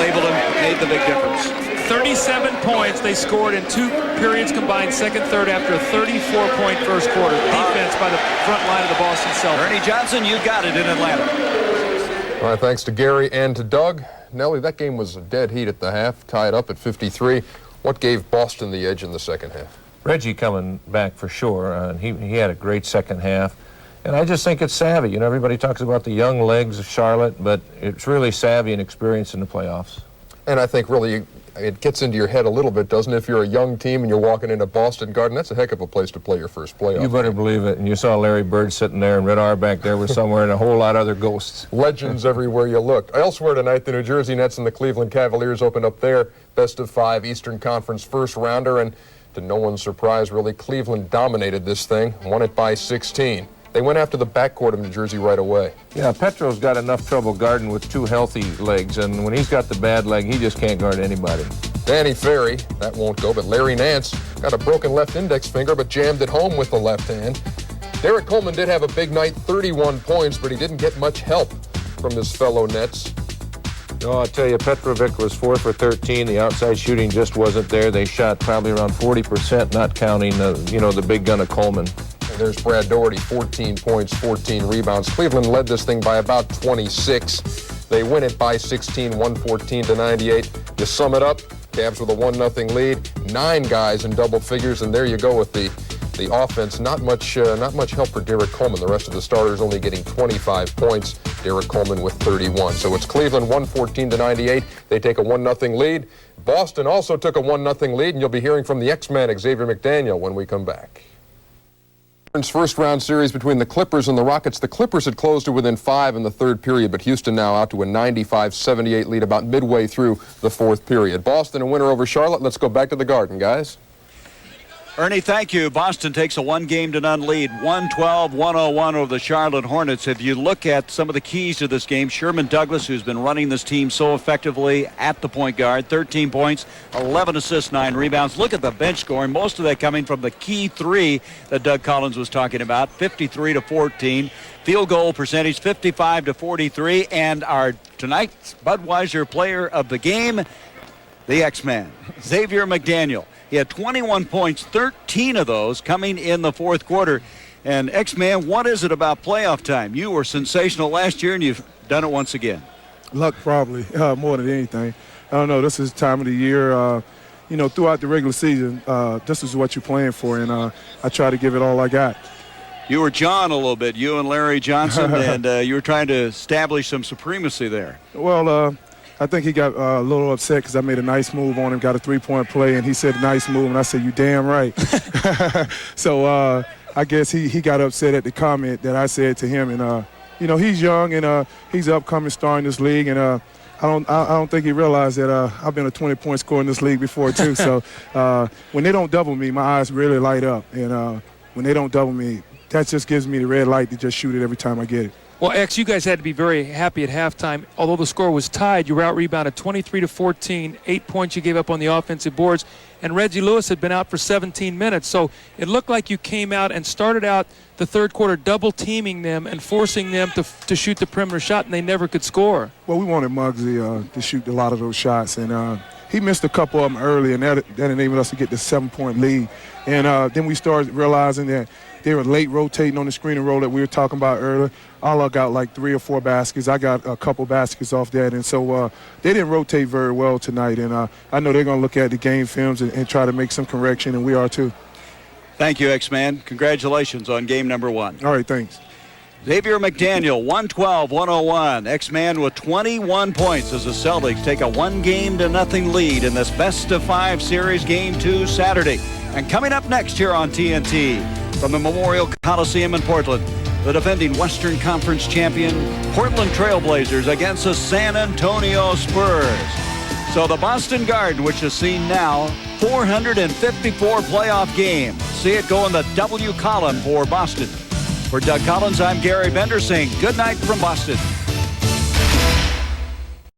labeled them, made the big difference. 37 points they scored in 2 periods combined, second, third, after a 34-point first quarter. Defense by the front line of the Boston Celtics. Ernie Johnson, you got it in Atlanta. All right, thanks to Gary and to Doug. Nellie, that game was a dead heat at the half, tied up at 53. What gave Boston the edge in the second half? Reggie coming back for sure. He had a great second half. And I just think it's savvy. You know, everybody talks about the young legs of Charlotte, but it's really savvy and experience in the playoffs. And I think really it gets into your head a little bit, doesn't it? If you're a young team and you're walking into Boston Garden, that's a heck of a place to play your first playoff. You better believe it. And you saw Larry Bird sitting there, and Red Auerbach there was somewhere, and a whole lot of other ghosts. Legends everywhere you look. Elsewhere tonight, the New Jersey Nets and the Cleveland Cavaliers opened up their best-of-5 Eastern Conference first-rounder, and to no one's surprise, really, Cleveland dominated this thing, won it by 16. They went after the backcourt of New Jersey right away. Yeah, Petro's got enough trouble guarding with 2 healthy legs, and when he's got the bad leg, he just can't guard anybody. Danny Ferry, that won't go, but Larry Nance got a broken left index finger, but jammed it home with the left hand. Derek Coleman did have a big night, 31 points, but he didn't get much help from his fellow Nets. No, I'll tell you, Petrovic was 4 for 13. The outside shooting just wasn't there. They shot probably around 40%, not counting, the big gun of Coleman. And there's Brad Daugherty, 14 points, 14 rebounds. Cleveland led this thing by about 26. They win it by 16, 114 to 98. You sum it up, Cavs with a 1-0 lead, 9 guys in double figures, and there you go with the offense. Not much help for Derek Coleman. The rest of the starters only getting 25 points. Derek Coleman with 31. So it's Cleveland 114 to 98. They take a 1-0 lead. Boston also took a 1-0 lead, and you'll be hearing from the X-Man, Xavier McDaniel, when we come back. First round series between the Clippers and the Rockets. The Clippers had closed to within 5 in the third period, but Houston now out to a 95-78 lead about midway through the fourth period. Boston a winner over Charlotte. Let's go back to the Garden, guys. Ernie, thank you. Boston takes a 1-game-to-none lead, 112-101 over the Charlotte Hornets. If you look at some of the keys to this game, Sherman Douglas, who's been running this team so effectively at the point guard, 13 points, 11 assists, 9 rebounds. Look at the bench scoring, most of that coming from the key 3 that Doug Collins was talking about, 53 to 14. Field goal percentage, 55 to 43. And our tonight's Budweiser player of the game, the X-Man, Xavier McDaniel. He had 21 points, 13 of those coming in the fourth quarter. And X-Man, what is it about playoff time? You were sensational last year, and you've done it once again. Luck, probably, more than anything. I don't know. This is the time of the year, throughout the regular season, this is what you're playing for, and I try to give it all I got. You were John a little bit, you and Larry Johnson, and you were trying to establish some supremacy there. Well, I think he got a little upset because I made a nice move on him, got a 3-point play, and he said, nice move, and I said, you damn right. So I guess he got upset at the comment that I said to him, and, he's young, and he's an upcoming star in this league, and I don't think he realized that I've been a 20-point scorer in this league before, too. So when they don't double me, my eyes really light up, and when they don't double me, that just gives me the red light to just shoot it every time I get it. Well, X, you guys had to be very happy at halftime. Although the score was tied, you were out-rebounded 23 to 14, 8 points you gave up on the offensive boards, and Reggie Lewis had been out for 17 minutes. So it looked like you came out and started out the third quarter double-teaming them and forcing them to shoot the perimeter shot, and they never could score. Well, we wanted Muggsy to shoot a lot of those shots, and he missed a couple of them early, and that enabled us to get the 7-point lead. And then we started realizing that they were late rotating on the screen and roll that we were talking about earlier. Alla got like 3 or 4 baskets. I got a couple baskets off that. And so they didn't rotate very well tonight. And I know they're going to look at the game films and try to make some correction, and we are too. Thank you, X-Man. Congratulations on game number 1. All right, thanks. Xavier McDaniel, 112-101. X-Man with 21 points as the Celtics take a 1-0 lead in this best-of-5 series, Game 2 Saturday. And coming up next here on TNT from the Memorial Coliseum in Portland, the defending Western Conference champion Portland Trailblazers against the San Antonio Spurs. So the Boston Garden, which has seen now 454 playoff games, see it go in the W column for Boston. For Doug Collins, I'm Gary Bender saying good night from Boston.